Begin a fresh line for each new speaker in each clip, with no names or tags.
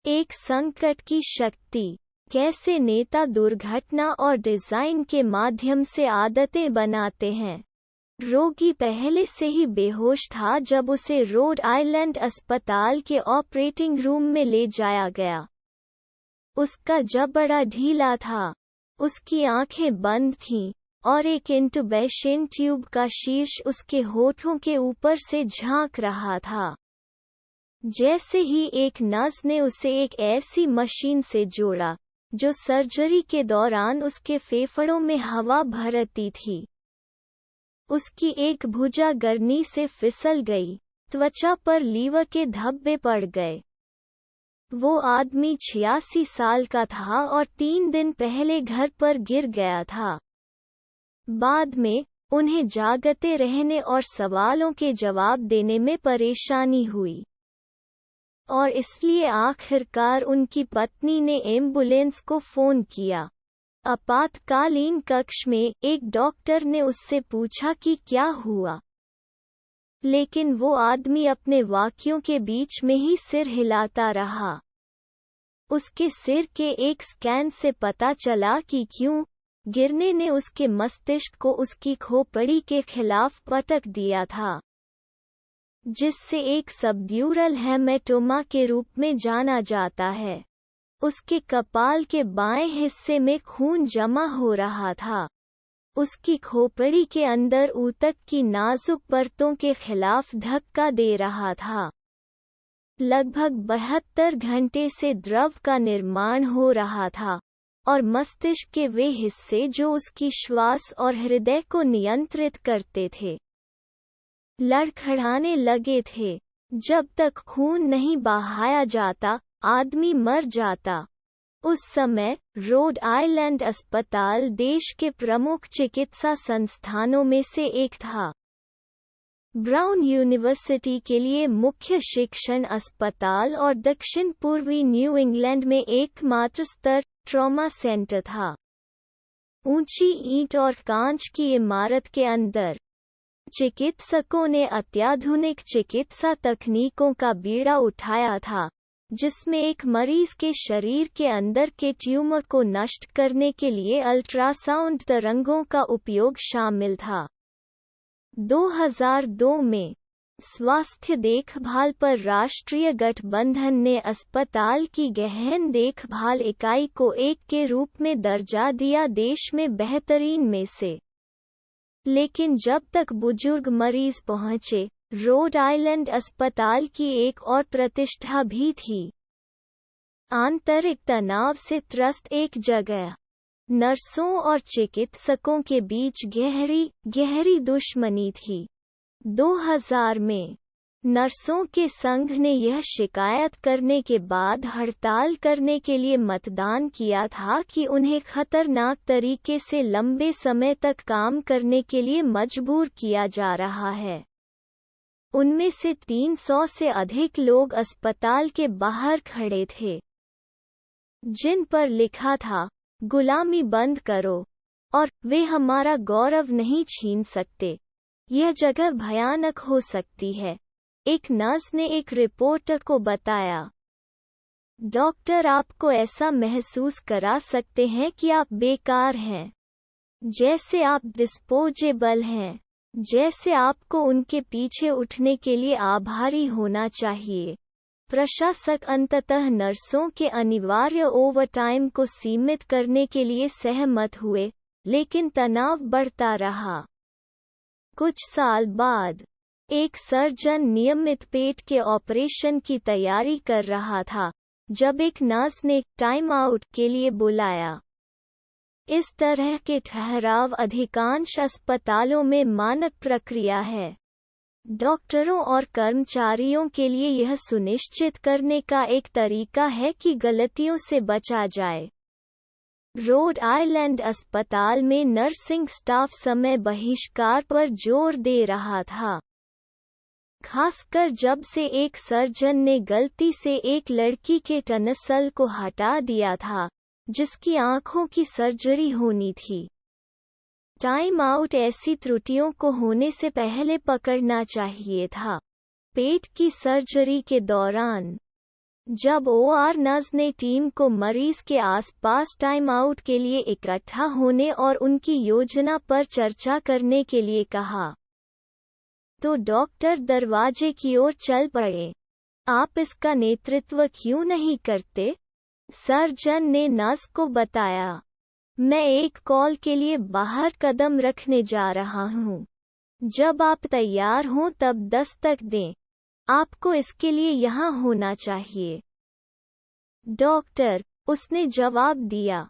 एक संकट की शक्ति। कैसे नेता दुर्घटना और डिजाइन के माध्यम से आदतें बनाते हैं। रोगी पहले से ही बेहोश था जब उसे रोड आइलैंड अस्पताल के ऑपरेटिंग रूम में ले जाया गया। उसका जबड़ा ढीला था, उसकी आंखें बंद थीं, और एक इंटुबेशन ट्यूब का शीर्ष उसके होठों के ऊपर से झांक रहा था। जैसे ही एक नर्स ने उसे एक ऐसी मशीन से जोड़ा जो सर्जरी के दौरान उसके फेफड़ों में हवा भरती थी, उसकी एक भुजा गर्मी से फिसल गई, त्वचा पर लीवर के धब्बे पड़ गए। वो आदमी 86 साल का था और 3 दिन पहले घर पर गिर गया था। बाद में उन्हें जागते रहने और सवालों के जवाब देने में परेशानी हुई, और इसलिए आखिरकार उनकी पत्नी ने एम्बुलेंस को फोन किया। आपातकालीन कक्ष में एक डॉक्टर ने उससे पूछा कि क्या हुआ, लेकिन वो आदमी अपने वाक्यों के बीच में ही सिर हिलाता रहा। उसके सिर के एक स्कैन से पता चला कि क्यों गिरने ने उसके मस्तिष्क को उसकी खोपड़ी के खिलाफ पटक दिया था, जिससे एक सबड्यूरल हेमेटोमा के रूप में जाना जाता है। उसके कपाल के बाएं हिस्से में खून जमा हो रहा था। उसकी खोपड़ी के अंदर ऊतक की नाजुक परतों के खिलाफ धक्का दे रहा था। लगभग 72 घंटे से द्रव का निर्माण हो रहा था, और मस्तिष्क के वे हिस्से जो उसकी श्वास और हृदय को नियंत्रित करते थे, लड़खड़ाने लगे थे। जब तक खून नहीं बहाया जाता, आदमी मर जाता। उस समय रोड आइलैंड अस्पताल देश के प्रमुख चिकित्सा संस्थानों में से एक था। ब्राउन यूनिवर्सिटी के लिए मुख्य शिक्षण अस्पताल और दक्षिण पूर्वी न्यू इंग्लैंड में एकमात्र स्तर ट्रॉमा सेंटर था। ऊंची ईंट और कांच की इमारत के अंदर चिकित्सकों ने अत्याधुनिक चिकित्सा तकनीकों का बीड़ा उठाया था, जिसमें एक मरीज के शरीर के अंदर के ट्यूमर को नष्ट करने के लिए अल्ट्रासाउंड तरंगों का उपयोग शामिल था। 2002 में स्वास्थ्य देखभाल पर राष्ट्रीय गठबंधन ने अस्पताल की गहन देखभाल इकाई को 1 के रूप में दर्जा दिया, देश में बेहतरीन में से। लेकिन जब तक बुजुर्ग मरीज पहुंचे, रोड आइलैंड अस्पताल की एक और प्रतिष्ठा भी थी। आंतरिक तनाव से त्रस्त एक जगह। नर्सों और चिकित्सकों के बीच गहरी दुश्मनी थी। 2000 में नर्सों के संघ ने यह शिकायत करने के बाद हड़ताल करने के लिए मतदान किया था कि उन्हें खतरनाक तरीके से लंबे समय तक काम करने के लिए मजबूर किया जा रहा है। उनमें से 300 से अधिक लोग अस्पताल के बाहर खड़े थे, जिन पर लिखा था, गुलामी बंद करो, और वे हमारा गौरव नहीं छीन सकते। यह जगह भयानक हो सकती है, एक नर्स ने एक रिपोर्टर को बताया। डॉक्टर आपको ऐसा महसूस करा सकते हैं कि आप बेकार हैं, जैसे आप डिस्पोजेबल हैं, जैसे आपको उनके पीछे उठने के लिए आभारी होना चाहिए। प्रशासक अंततः नर्सों के अनिवार्य ओवरटाइम को सीमित करने के लिए सहमत हुए, लेकिन तनाव बढ़ता रहा। कुछ साल बाद एक सर्जन नियमित पेट के ऑपरेशन की तैयारी कर रहा था जब एक नर्स ने टाइम आउट के लिए बुलाया। इस तरह के ठहराव अधिकांश अस्पतालों में मानक प्रक्रिया है। डॉक्टरों और कर्मचारियों के लिए यह सुनिश्चित करने का एक तरीका है कि गलतियों से बचा जाए। रोड आइलैंड अस्पताल में नर्सिंग स्टाफ समय बहिष्कार पर जोर दे रहा था, खासकर जब से एक सर्जन ने गलती से एक लड़की के टनसल को हटा दिया था, जिसकी आंखों की सर्जरी होनी थी। टाइम आउट ऐसी त्रुटियों को होने से पहले पकड़ना चाहिए था। पेट की सर्जरी के दौरान जब ओआर नर्स ने टीम को मरीज के आसपास टाइम आउट के लिए इकट्ठा होने और उनकी योजना पर चर्चा करने के लिए कहा, तो डॉक्टर दरवाजे की ओर चल पड़े। आप इसका नेतृत्व क्यों नहीं करते? सर्जन ने नर्स को बताया, मैं एक कॉल के लिए बाहर कदम रखने जा रहा हूँ। जब आप तैयार हों तब दस्तक दें। आपको इसके लिए यहाँ होना चाहिए। डॉक्टर, उसने जवाब दिया।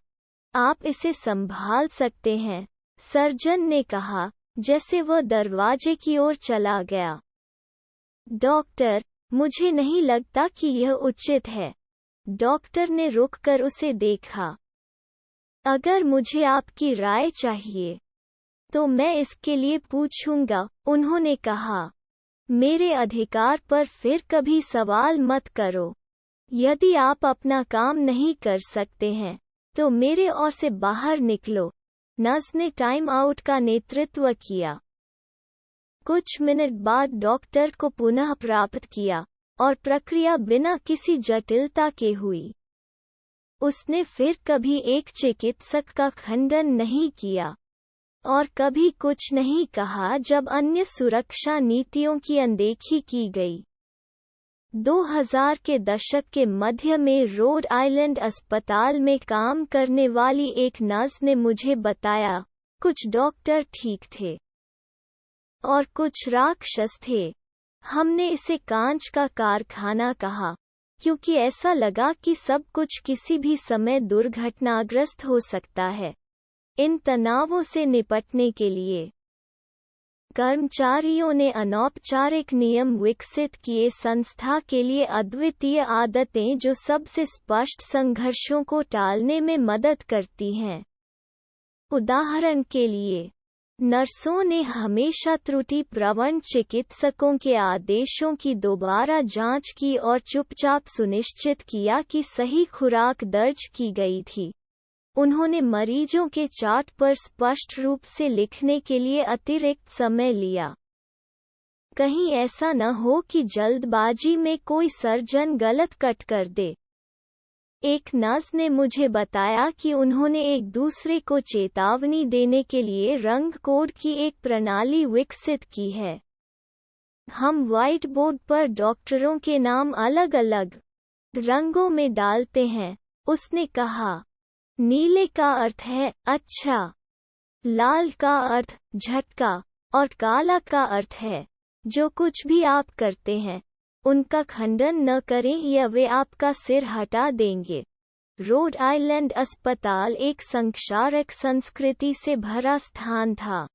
आप इसे संभाल सकते हैं, सर्जन ने कहा, जैसे वह दरवाजे की ओर चला गया। डॉक्टर, मुझे नहीं लगता कि यह उचित है। डॉक्टर ने रुककर उसे देखा। अगर मुझे आपकी राय चाहिए, तो मैं इसके लिए पूछूंगा, उन्होंने कहा। मेरे अधिकार पर फिर कभी सवाल मत करो। यदि आप अपना काम नहीं कर सकते हैं, तो मेरे ओर से बाहर निकलो। नर्स ने टाइम आउट का नेतृत्व किया। कुछ मिनट बाद डॉक्टर को पुनः प्राप्त किया, और प्रक्रिया बिना किसी जटिलता के हुई। उसने फिर कभी एक चिकित्सक का खंडन नहीं किया, और कभी कुछ नहीं कहा जब अन्य सुरक्षा नीतियों की अनदेखी की गई। 2000 के दशक के मध्य में रोड आइलैंड अस्पताल में काम करने वाली एक नर्स ने मुझे बताया, कुछ डॉक्टर ठीक थे और कुछ राक्षस थे। हमने इसे कांच का कारखाना कहा, क्योंकि ऐसा लगा कि सब कुछ किसी भी समय दुर्घटनाग्रस्त हो सकता है। इन तनावों से निपटने के लिए कर्मचारियों ने अनौपचारिक नियम विकसित किए, संस्था के लिए अद्वितीय आदतें जो सबसे स्पष्ट संघर्षों को टालने में मदद करती हैं। उदाहरण के लिए, नर्सों ने हमेशा त्रुटि प्रवण चिकित्सकों के आदेशों की दोबारा जांच की और चुपचाप सुनिश्चित किया कि सही खुराक दर्ज की गई थी। उन्होंने मरीजों के चार्ट पर स्पष्ट रूप से लिखने के लिए अतिरिक्त समय लिया। कहीं ऐसा न हो कि जल्दबाजी में कोई सर्जन गलत कट कर दे। एक नर्स ने मुझे बताया कि उन्होंने एक दूसरे को चेतावनी देने के लिए रंग कोड की एक प्रणाली विकसित की है। हम व्हाइट बोर्ड पर डॉक्टरों के नाम अलग अलग रंगों में डालते हैं, उसने कहा। नीले का अर्थ है अच्छा, लाल का अर्थ झटका, और काला का अर्थ है जो कुछ भी आप करते हैं उनका खंडन न करें या वे आपका सिर हटा देंगे। रोड आइलैंड अस्पताल एक संक्षारक संस्कृति से भरा स्थान था।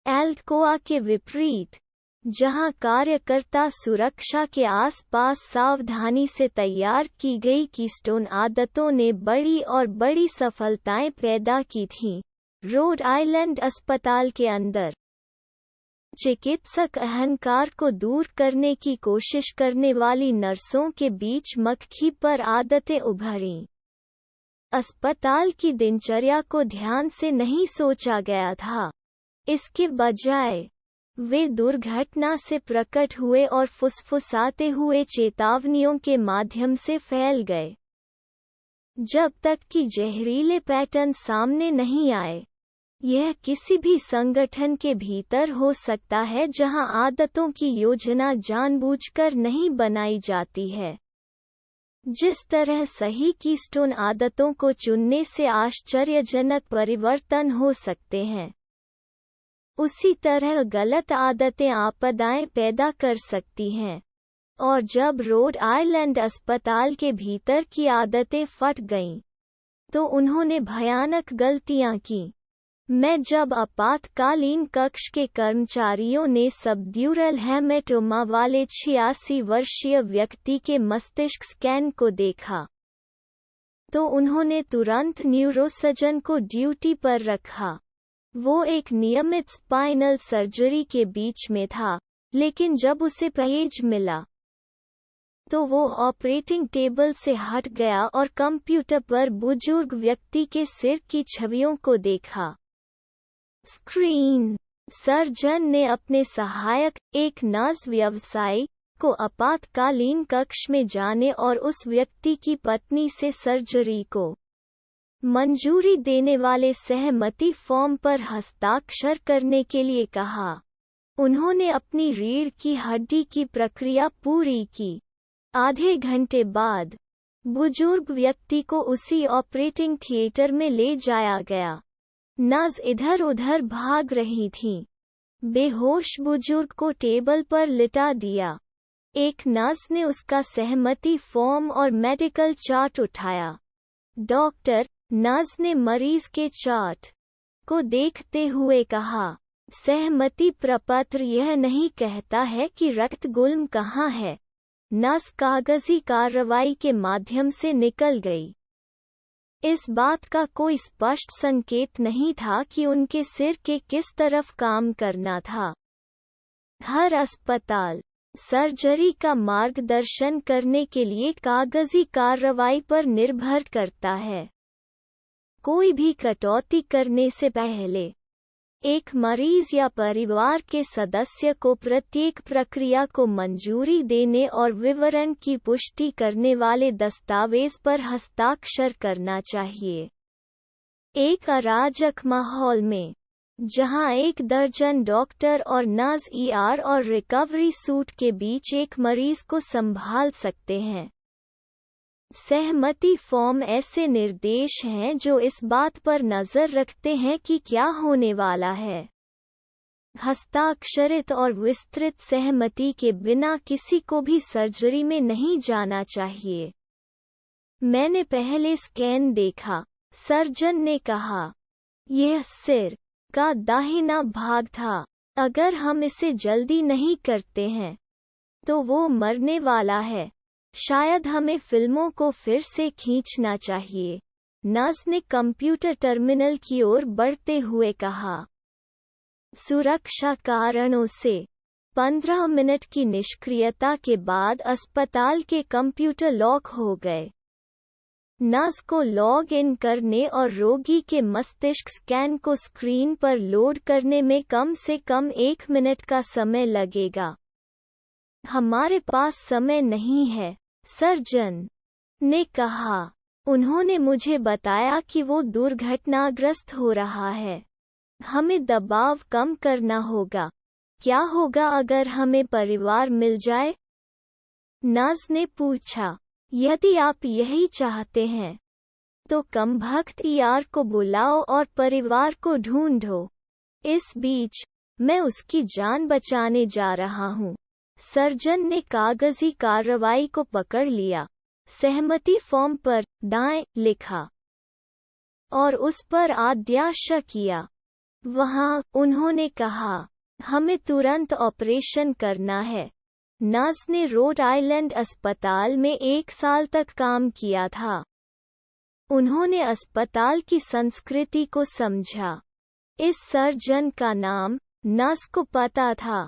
एल्कोआ के विपरीत, जहां कार्यकर्ता सुरक्षा के आसपास सावधानी से तैयार की गई कीस्टोन आदतों ने बड़ी और बड़ी सफलताएं पैदा की थीं, रोड आइलैंड अस्पताल के अंदर चिकित्सक अहंकार को दूर करने की कोशिश करने वाली नर्सों के बीच मक्खी पर आदतें उभरीं। अस्पताल की दिनचर्या को ध्यान से नहीं सोचा गया था। इसके बजाय वे दुर्घटना से प्रकट हुए और फुसफुसाते हुए चेतावनियों के माध्यम से फैल गए। जब तक कि जहरीले पैटर्न सामने नहीं आए, यह किसी भी संगठन के भीतर हो सकता है जहां आदतों की योजना जानबूझकर नहीं बनाई जाती है। जिस तरह सही कीस्टोन आदतों को चुनने से आश्चर्यजनक परिवर्तन हो सकते हैं, उसी तरह गलत आदतें आपदाएं पैदा कर सकती हैं। और जब रोड आइलैंड अस्पताल के भीतर की आदतें फट गईं, तो उन्होंने भयानक गलतियां की। मैं जब आपातकालीन कक्ष के कर्मचारियों ने सबड्यूरल हेमेटोमा वाले 86 वर्षीय व्यक्ति के मस्तिष्क स्कैन को देखा, तो उन्होंने तुरंत न्यूरोसर्जन को ड्यूटी पर रखा। वो एक नियमित स्पाइनल सर्जरी के बीच में था, लेकिन जब उसे पेज मिला, तो वो ऑपरेटिंग टेबल से हट गया और कंप्यूटर पर बुजुर्ग व्यक्ति के सिर की छवियों को देखा। स्क्रीन सर्जन ने अपने सहायक, एक नर्स व्यवसायी, को आपातकालीन कक्ष में जाने और उस व्यक्ति की पत्नी से सर्जरी को मंजूरी देने वाले सहमति फॉर्म पर हस्ताक्षर करने के लिए कहा। उन्होंने अपनी रीढ़ की हड्डी की प्रक्रिया पूरी की। आधे घंटे बाद बुजुर्ग व्यक्ति को उसी ऑपरेटिंग थिएटर में ले जाया गया। नर्स इधर-उधर भाग रही थीं। बेहोश बुजुर्ग को टेबल पर लिटा दिया। एक नर्स ने उसका सहमति फॉर्म और मेडिकल चार्ट उठाया। डॉक्टर, नर्स ने मरीज के चार्ट को देखते हुए कहा, सहमति प्रपत्र यह नहीं कहता है कि रक्त गुल्म कहाँ है। नर्स कागजी कार्रवाई के माध्यम से निकल गई। इस बात का कोई स्पष्ट संकेत नहीं था कि उनके सिर के किस तरफ काम करना था। हर अस्पताल सर्जरी का मार्गदर्शन करने के लिए कागजी कार्रवाई पर निर्भर करता है। कोई भी कटौती करने से पहले एक मरीज या परिवार के सदस्य को प्रत्येक प्रक्रिया को मंजूरी देने और विवरण की पुष्टि करने वाले दस्तावेज पर हस्ताक्षर करना चाहिए। एक अराजक माहौल में, जहां 1 दर्जन डॉक्टर और नर्स ईआर और रिकवरी सूट के बीच एक मरीज को संभाल सकते हैं। सहमति फॉर्म ऐसे निर्देश हैं जो इस बात पर नज़र रखते हैं कि क्या होने वाला है। हस्ताक्षरित और विस्तृत सहमति के बिना किसी को भी सर्जरी में नहीं जाना चाहिए। मैंने पहले स्कैन देखा, सर्जन ने कहा। यह सिर का दाहिना भाग था। अगर हम इसे जल्दी नहीं करते हैं तो वो मरने वाला है। शायद हमें फिल्मों को फिर से खींचना चाहिए, नर्स ने कंप्यूटर टर्मिनल की ओर बढ़ते हुए कहा। सुरक्षा कारणों से 15 मिनट की निष्क्रियता के बाद अस्पताल के कंप्यूटर लॉक हो गए। नर्स को लॉग इन करने और रोगी के मस्तिष्क स्कैन को स्क्रीन पर लोड करने में कम से कम 1 मिनट का समय लगेगा। हमारे पास समय नहीं है, सर्जन ने कहा। उन्होंने मुझे बताया कि वो दुर्घटनाग्रस्त हो रहा है। हमें दबाव कम करना होगा। क्या होगा अगर हमें परिवार मिल जाए? नर्स ने पूछा। यदि आप यही चाहते हैं तो कमबख्त ईआर को बुलाओ और परिवार को ढूंढो। इस बीच मैं उसकी जान बचाने जा रहा हूँ। सर्जन ने कागजी कार्रवाई को पकड़ लिया, सहमति फॉर्म पर दाएं लिखा और उस पर आद्याशा किया। वहां उन्होंने कहा, हमें तुरंत ऑपरेशन करना है। नर्स ने रोड आइलैंड अस्पताल में 1 साल तक काम किया था। उन्होंने अस्पताल की संस्कृति को समझा। इस सर्जन का नाम नर्स को पता था।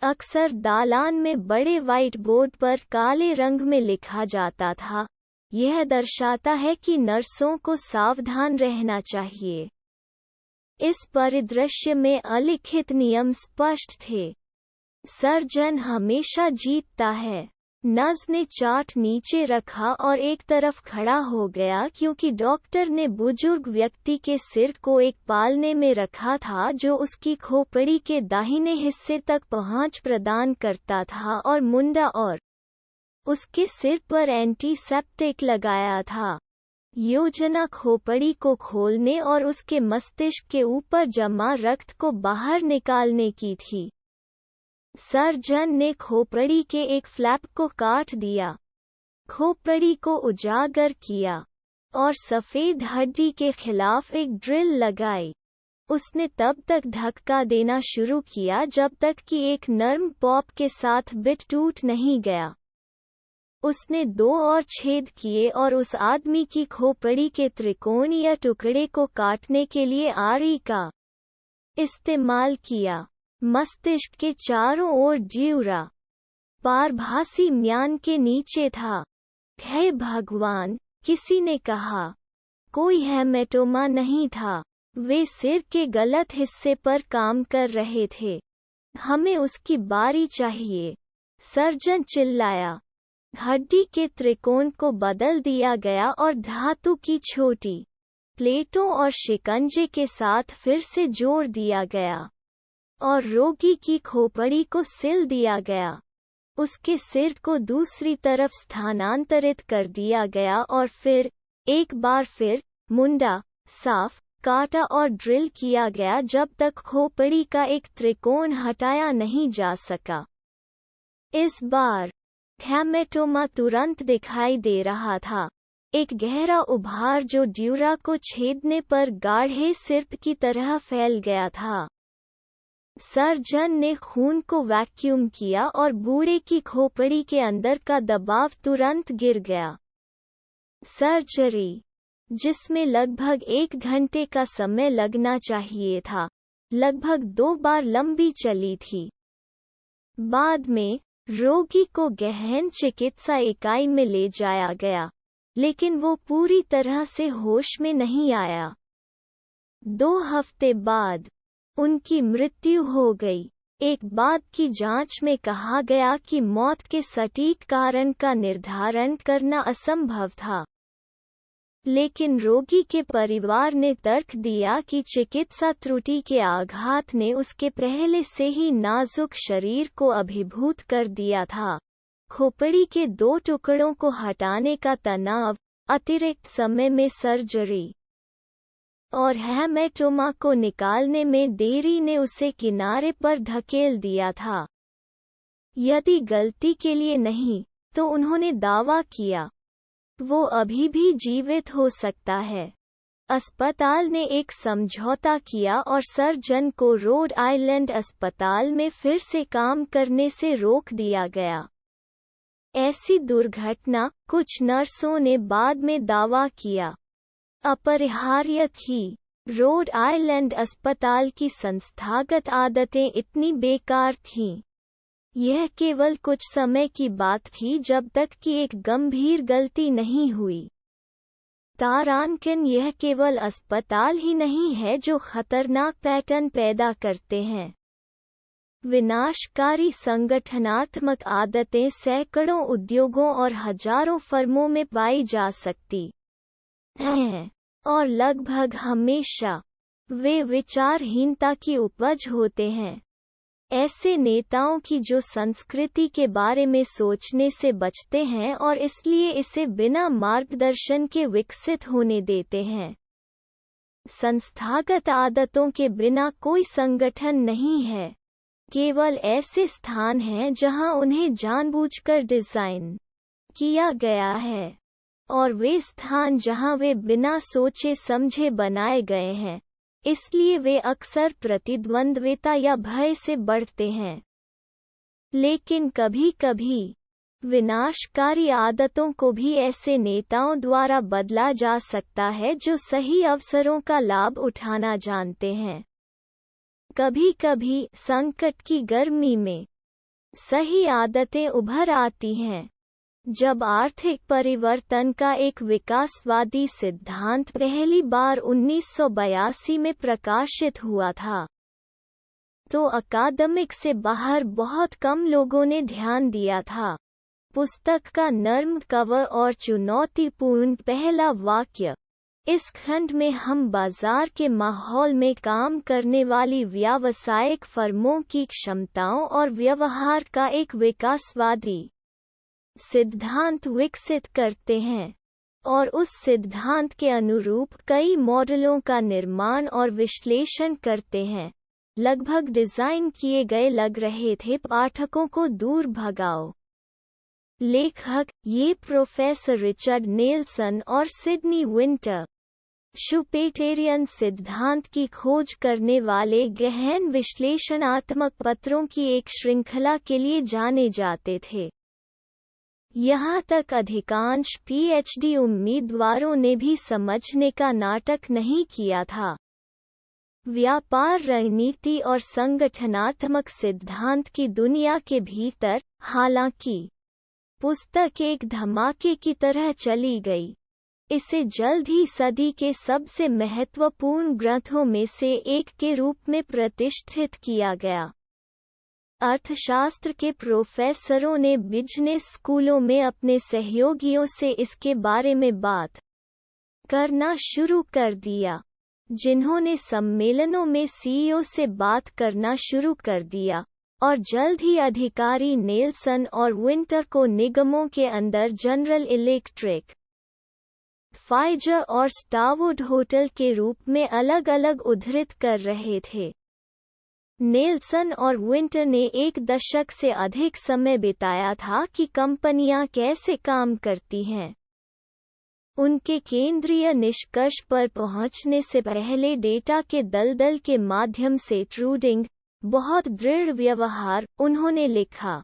अक्सर दालान में बड़े व्हाइट बोर्ड पर काले रंग में लिखा जाता था, यह दर्शाता है कि नर्सों को सावधान रहना चाहिए। इस परिदृश्य में अलिखित नियम स्पष्ट थे। सर्जन हमेशा जीतता है। नर्स ने चार्ट नीचे रखा और एक तरफ खड़ा हो गया क्योंकि डॉक्टर ने बुजुर्ग व्यक्ति के सिर को एक पालने में रखा था जो उसकी खोपड़ी के दाहिने हिस्से तक पहुंच प्रदान करता था और मुंडा और उसके सिर पर एंटीसेप्टिक लगाया था। योजना खोपड़ी को खोलने और उसके मस्तिष्क के ऊपर जमा रक्त को बाहर निकालने की थी। सर्जन ने खोपड़ी के एक फ्लैप को काट दिया, खोपड़ी को उजागर किया और सफ़ेद हड्डी के खिलाफ एक ड्रिल लगाई। उसने तब तक धक्का देना शुरू किया जब तक कि एक नर्म पॉप के साथ बिट टूट नहीं गया। उसने 2 और छेद किए और उस आदमी की खोपड़ी के त्रिकोणीय टुकड़े को काटने के लिए आरी का इस्तेमाल किया। मस्तिष्क के चारों ओर ड्यूरा पारभासी म्यान के नीचे था। हे भगवान, किसी ने कहा। कोई हेमेटोमा नहीं था। वे सिर के गलत हिस्से पर काम कर रहे थे। हमें उसकी बारी चाहिए। सर्जन चिल्लाया। हड्डी के त्रिकोण को बदल दिया गया और धातु की छोटी प्लेटों और शिकंजे के साथ फिर से जोड़ दिया गया और रोगी की खोपड़ी को सिल दिया गया। उसके सिर को दूसरी तरफ स्थानांतरित कर दिया गया और फिर एक बार फिर मुंडा साफ काटा और ड्रिल किया गया जब तक खोपड़ी का एक त्रिकोण हटाया नहीं जा सका। इस बार हेमेटोमा तुरंत दिखाई दे रहा था, एक गहरा उभार जो ड्यूरा को छेदने पर गाढ़े सिर्प की तरह फैल गया था। सर्जन ने खून को वैक्यूम किया और बूढ़े की खोपड़ी के अंदर का दबाव तुरंत गिर गया। सर्जरी, जिसमें लगभग 1 घंटे का समय लगना चाहिए था, लगभग 2 बार लंबी चली थी। बाद में रोगी को गहन चिकित्सा इकाई में ले जाया गया, लेकिन वो पूरी तरह से होश में नहीं आया। 2 हफ्ते बाद उनकी मृत्यु हो गई। एक बाद की जांच में कहा गया कि मौत के सटीक कारण का निर्धारण करना असंभव था, लेकिन रोगी के परिवार ने तर्क दिया कि चिकित्सा त्रुटि के आघात ने उसके पहले से ही नाजुक शरीर को अभिभूत कर दिया था। खोपड़ी के 2 टुकड़ों को हटाने का तनाव, अतिरिक्त समय में सर्जरी और हेमेटोमा को निकालने में देरी ने उसे किनारे पर धकेल दिया था। यदि गलती के लिए नहीं, तो उन्होंने दावा किया, वो अभी भी जीवित हो सकता है। अस्पताल ने एक समझौता किया और सर्जन को रोड आइलैंड अस्पताल में फिर से काम करने से रोक दिया गया। ऐसी दुर्घटना, कुछ नर्सों ने बाद में दावा किया, अपरिहार्य थी। रोड आइलैंड अस्पताल की संस्थागत आदतें इतनी बेकार थीं। यह केवल कुछ समय की बात थी जब तक कि एक गंभीर गलती नहीं हुई। तारांकन, यह केवल अस्पताल ही नहीं है जो खतरनाक पैटर्न पैदा करते हैं। विनाशकारी संगठनात्मक आदतें सैकड़ों उद्योगों और हजारों फर्मों में पाई जा सकती हैं, और लगभग हमेशा वे विचारहीनता की उपज होते हैं। ऐसे नेताओं की जो संस्कृति के बारे में सोचने से बचते हैं और इसलिए इसे बिना मार्गदर्शन के विकसित होने देते हैं। संस्थागत आदतों के बिना कोई संगठन नहीं है, केवल ऐसे स्थान हैं जहां उन्हें जानबूझकर डिजाइन किया गया है, और वे स्थान जहां वे बिना सोचे समझे बनाए गए हैं, इसलिए वे अक्सर प्रतिद्वंद्विता या भय से बढ़ते हैं। लेकिन कभी-कभी विनाशकारी आदतों को भी ऐसे नेताओं द्वारा बदला जा सकता है जो सही अवसरों का लाभ उठाना जानते हैं। कभी-कभी संकट की गर्मी में सही आदतें उभर आती हैं। जब आर्थिक परिवर्तन का एक विकासवादी सिद्धांत पहली बार 1982 में प्रकाशित हुआ था, तो अकादमिक से बाहर बहुत कम लोगों ने ध्यान दिया था। पुस्तक का नर्म कवर और चुनौतीपूर्ण पहला वाक्य, इस खंड में हम बाजार के माहौल में काम करने वाली व्यावसायिक फर्मों की क्षमताओं और व्यवहार का एक विकासवादी सिद्धांत विकसित करते हैं, और उस सिद्धांत के अनुरूप कई मॉडलों का निर्माण और विश्लेषण करते हैं। लगभग डिजाइन किए गए लग रहे थे, पाठकों को दूर भगाओ। लेखक, ये प्रोफेसर रिचर्ड नेल्सन और सिडनी विंटर, शुपेटेरियन सिद्धांत की खोज करने वाले गहन विश्लेषणात्मक पत्रों की एक श्रृंखला के लिए जाने जाते थे। यहाँ तक अधिकांश पीएचडी उम्मीदवारों ने भी समझने का नाटक नहीं किया था। व्यापार रणनीति और संगठनात्मक सिद्धांत की दुनिया के भीतर, हालांकि पुस्तक एक धमाके की तरह चली गई, इसे जल्द ही सदी के सबसे महत्वपूर्ण ग्रंथों में से एक के रूप में प्रतिष्ठित किया गया। अर्थशास्त्र के प्रोफेसरों ने बिजनेस स्कूलों में अपने सहयोगियों से इसके बारे में बात करना शुरू कर दिया, जिन्होंने सम्मेलनों में सीईओ से बात करना शुरू कर दिया, और जल्द ही अधिकारी नेल्सन और विंटर को निगमों के अंदर जनरल इलेक्ट्रिक, फाइजर और स्टारवुड होटल के रूप में अलग अलग उद्धृत कर रहे थे। नेल्सन और विंटर ने एक दशक से अधिक समय बिताया था कि कंपनियां कैसे काम करती हैं। उनके केंद्रीय निष्कर्ष पर पहुंचने से पहले डेटा के दलदल के माध्यम से ट्रूडिंग, बहुत दृढ़ व्यवहार, उन्होंने लिखा,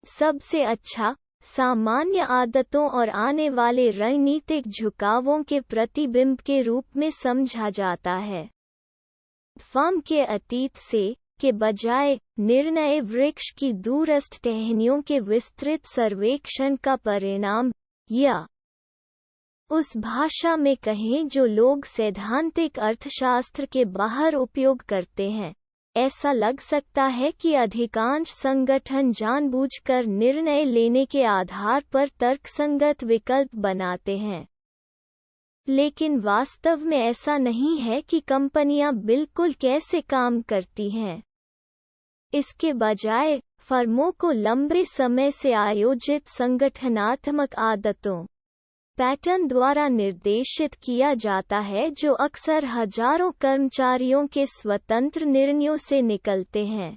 सबसे अच्छा, सामान्य आदतों और आने वाले रणनीतिक झुकावों के प्रतिबिंब के रूप में समझा जाता है। फर्म के अतीत से के बजाय निर्णय वृक्ष की दूरस्थ टहनियों के विस्तृत सर्वेक्षण का परिणाम, या उस भाषा में कहें जो लोग सैद्धांतिक अर्थशास्त्र के बाहर उपयोग करते हैं, ऐसा लग सकता है कि अधिकांश संगठन जानबूझकर निर्णय लेने के आधार पर तर्कसंगत विकल्प बनाते हैं। लेकिन वास्तव में ऐसा नहीं है कि कंपनियां बिल्कुल कैसे काम करती हैं। इसके बजाय फर्मों को लंबे समय से आयोजित संगठनात्मक आदतों, पैटर्न द्वारा निर्देशित किया जाता है जो अक्सर हजारों कर्मचारियों के स्वतंत्र निर्णयों से निकलते हैं,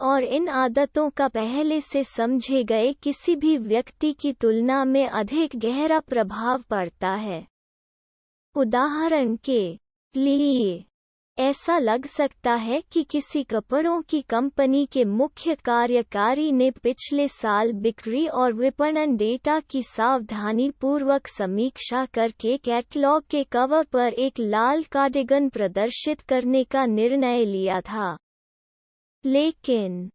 और इन आदतों का पहले से समझे गए किसी भी व्यक्ति की तुलना में अधिक गहरा प्रभाव पड़ता है। उदाहरण के लिए, ऐसा लग सकता है कि किसी कपड़ों की कंपनी के मुख्य कार्यकारी ने पिछले साल बिक्री और विपणन डेटा की सावधानीपूर्वक समीक्षा करके कैटलॉग के कवर पर एक लाल कार्डिगन प्रदर्शित करने का निर्णय लिया था। लेकिन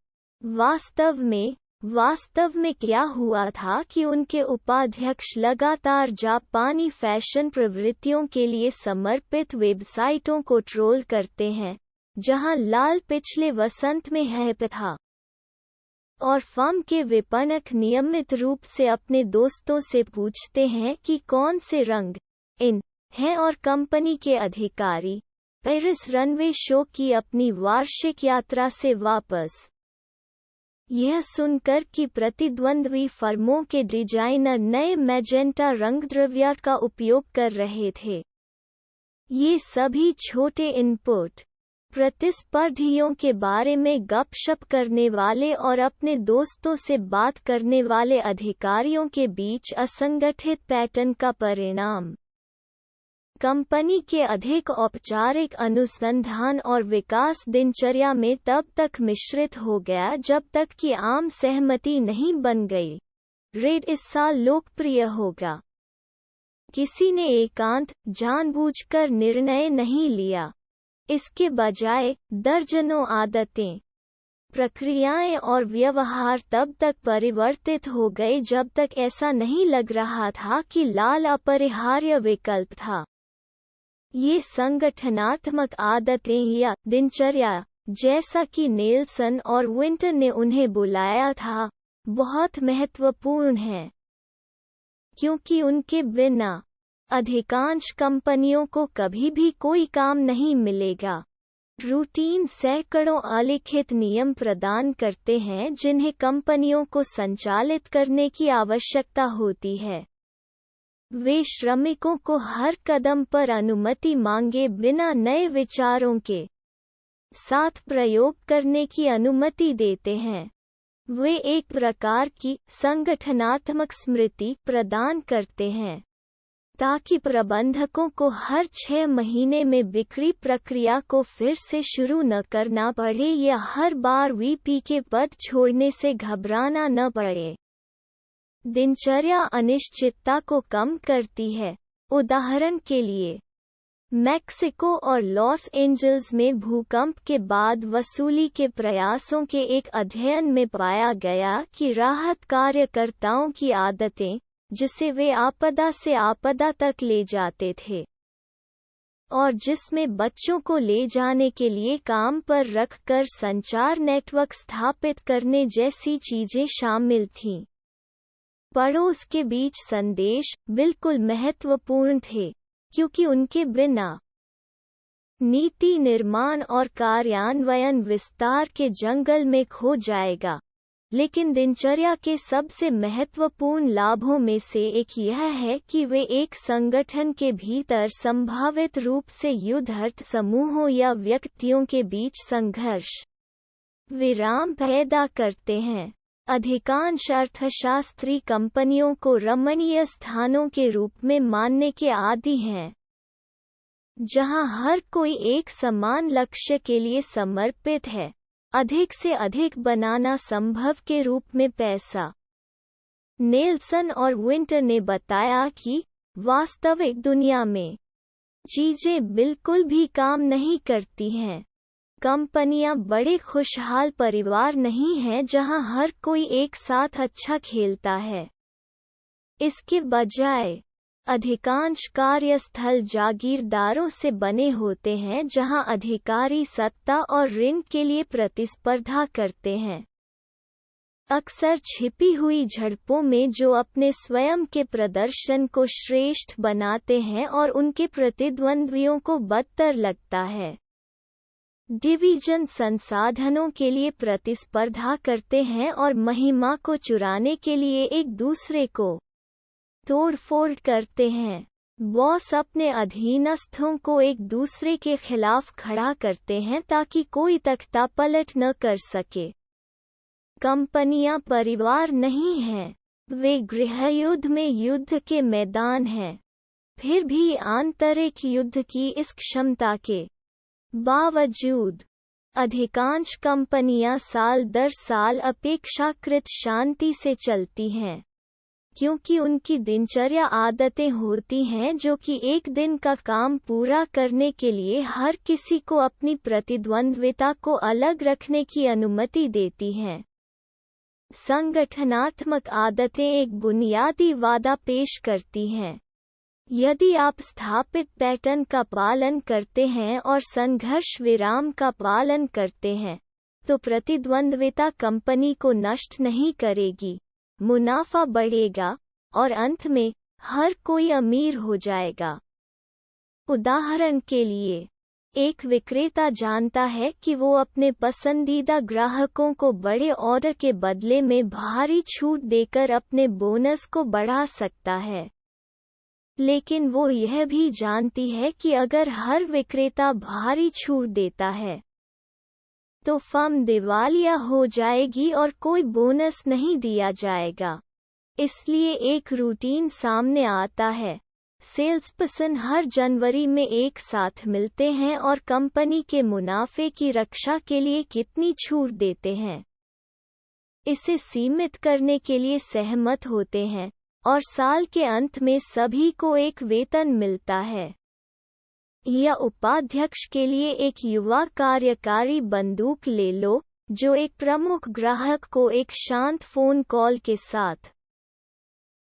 वास्तव में क्या हुआ था कि उनके उपाध्यक्ष लगातार जापानी फैशन प्रवृत्तियों के लिए समर्पित वेबसाइटों को ट्रोल करते हैं, जहां लाल पिछले वसंत में हैप था, और फर्म के विपणक नियमित रूप से अपने दोस्तों से पूछते हैं कि कौन से रंग इन हैं, और कंपनी के अधिकारी पेरिस रनवे शो की अपनी वार्षिक यात्रा से वापस, यह सुनकर कि प्रतिद्वंद्वी फर्मों के डिजाइनर नए मैजेंटा रंगद्रव्य का उपयोग कर रहे थे। ये सभी छोटे इनपुट प्रतिस्पर्धियों के बारे में गपशप करने वाले और अपने दोस्तों से बात करने वाले अधिकारियों के बीच असंगठित पैटर्न का परिणाम। कंपनी के अधिक औपचारिक अनुसंधान और विकास दिनचर्या में तब तक मिश्रित हो गया जब तक कि आम सहमति नहीं बन गई, रेड इस साल लोकप्रिय होगा। किसी ने एकांत जानबूझकर निर्णय नहीं लिया। इसके बजाय दर्जनों आदतें, प्रक्रियाएं और व्यवहार तब तक परिवर्तित हो गए जब तक ऐसा नहीं लग रहा था कि लाल अपरिहार्य विकल्प था। ये संगठनात्मक आदतें या दिनचर्या, जैसा कि नेल्सन और विंटर ने उन्हें बुलाया था, बहुत महत्वपूर्ण हैं, क्योंकि उनके बिना अधिकांश कंपनियों को कभी भी कोई काम नहीं मिलेगा। रूटीन सैकड़ों अलिखित नियम प्रदान करते हैं जिन्हें कंपनियों को संचालित करने की आवश्यकता होती है। वे श्रमिकों को हर कदम पर अनुमति मांगे बिना नए विचारों के साथ प्रयोग करने की अनुमति देते हैं। वे एक प्रकार की संगठनात्मक स्मृति प्रदान करते हैं, ताकि प्रबंधकों को हर 6 महीने में बिक्री प्रक्रिया को फिर से शुरू न करना पड़े या हर बार वीपी के पद छोड़ने से घबराना न पड़े। दिनचर्या अनिश्चितता को कम करती है। उदाहरण के लिए, मैक्सिको और लॉस एंजल्स में भूकंप के बाद वसूली के प्रयासों के एक अध्ययन में पाया गया कि राहत कार्यकर्ताओं की आदतें, जिसे वे आपदा से आपदा तक ले जाते थे, और जिसमें बच्चों को ले जाने के लिए काम पर रखकर संचार नेटवर्क स्थापित करने जैसी चीजें शामिल थीं। पड़ोस के बीच संदेश बिल्कुल महत्वपूर्ण थे, क्योंकि उनके बिना नीति निर्माण और कार्यान्वयन विस्तार के जंगल में खो जाएगा। लेकिन दिनचर्या के सबसे महत्वपूर्ण लाभों में से एक यह है कि वे एक संगठन के भीतर संभावित रूप से युद्धरत समूहों या व्यक्तियों के बीच संघर्ष विराम पैदा करते हैं। अधिकांश अर्थशास्त्री कंपनियों को रमणीय स्थानों के रूप में मानने के आदी हैं, जहां हर कोई एक समान लक्ष्य के लिए समर्पित है, अधिक से अधिक बनाना संभव के रूप में पैसा। नेल्सन और विंटर ने बताया कि वास्तविक दुनिया में चीजें बिल्कुल भी काम नहीं करती हैं। कंपनियां बड़े खुशहाल परिवार नहीं हैं जहां हर कोई एक साथ अच्छा खेलता है। इसके बजाय अधिकांश कार्यस्थल जागीरदारों से बने होते हैं जहां अधिकारी सत्ता और ऋण के लिए प्रतिस्पर्धा करते हैं, अक्सर छिपी हुई झड़पों में जो अपने स्वयं के प्रदर्शन को श्रेष्ठ बनाते हैं और उनके प्रतिद्वंद्वियों को बदतर लगता है। डिवीजन संसाधनों के लिए प्रतिस्पर्धा करते हैं और महिमा को चुराने के लिए एक दूसरे को तोड़फोड़ करते हैं। बॉस अपने अधीनस्थों को एक दूसरे के खिलाफ खड़ा करते हैं ताकि कोई तख्ता पलट न कर सके। कंपनियां परिवार नहीं हैं, वे गृहयुद्ध में युद्ध के मैदान हैं। फिर भी आंतरिक युद्ध की इस क्षमता के बावजूद अधिकांश कंपनियां साल दर साल अपेक्षाकृत शांति से चलती हैं, क्योंकि उनकी दिनचर्या आदतें होती हैं जो कि एक दिन का काम पूरा करने के लिए हर किसी को अपनी प्रतिद्वंद्विता को अलग रखने की अनुमति देती हैं। संगठनात्मक आदतें एक बुनियादी वादा पेश करती हैं। यदि आप स्थापित पैटर्न का पालन करते हैं और संघर्ष विराम का पालन करते हैं, तो प्रतिद्वंद्विता कंपनी को नष्ट नहीं करेगी, मुनाफा बढ़ेगा और अंत में हर कोई अमीर हो जाएगा। उदाहरण के लिए, एक विक्रेता जानता है कि वो अपने पसंदीदा ग्राहकों को बड़े ऑर्डर के बदले में भारी छूट देकर अपने बोनस को बढ़ा सकता है। लेकिन वो यह भी जानती है कि अगर हर विक्रेता भारी छूट देता है, तो फर्म दिवालिया हो जाएगी और कोई बोनस नहीं दिया जाएगा। इसलिए एक रूटीन सामने आता है। सेल्सपर्सन हर जनवरी में एक साथ मिलते हैं और कंपनी के मुनाफे की रक्षा के लिए कितनी छूट देते हैं, इसे सीमित करने के लिए सहमत होते हैं, और साल के अंत में सभी को एक वेतन मिलता है। या उपाध्यक्ष के लिए एक युवा कार्यकारी बंदूक ले लो, जो एक प्रमुख ग्राहक को एक शांत फोन कॉल के साथ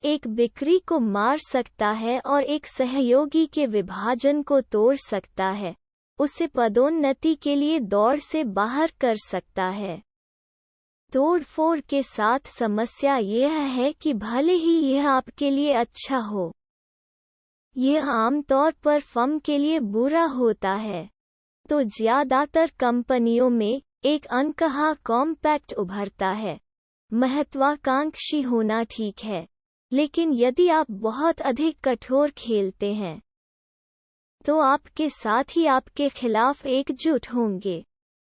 एक बिक्री को मार सकता है और एक सहयोगी के विभाजन को तोड़ सकता है, उसे पदोन्नति के लिए दौड़ से बाहर कर सकता है। तोड़फोड़ के साथ समस्या यह है कि भले ही यह आपके लिए अच्छा हो, यह आमतौर पर फर्म के लिए बुरा होता है। तो ज्यादातर कंपनियों में एक अनकहा कॉम्पैक्ट उभरता है। महत्वाकांक्षी होना ठीक है, लेकिन यदि आप बहुत अधिक कठोर खेलते हैं, तो आपके साथी आपके खिलाफ एकजुट होंगे।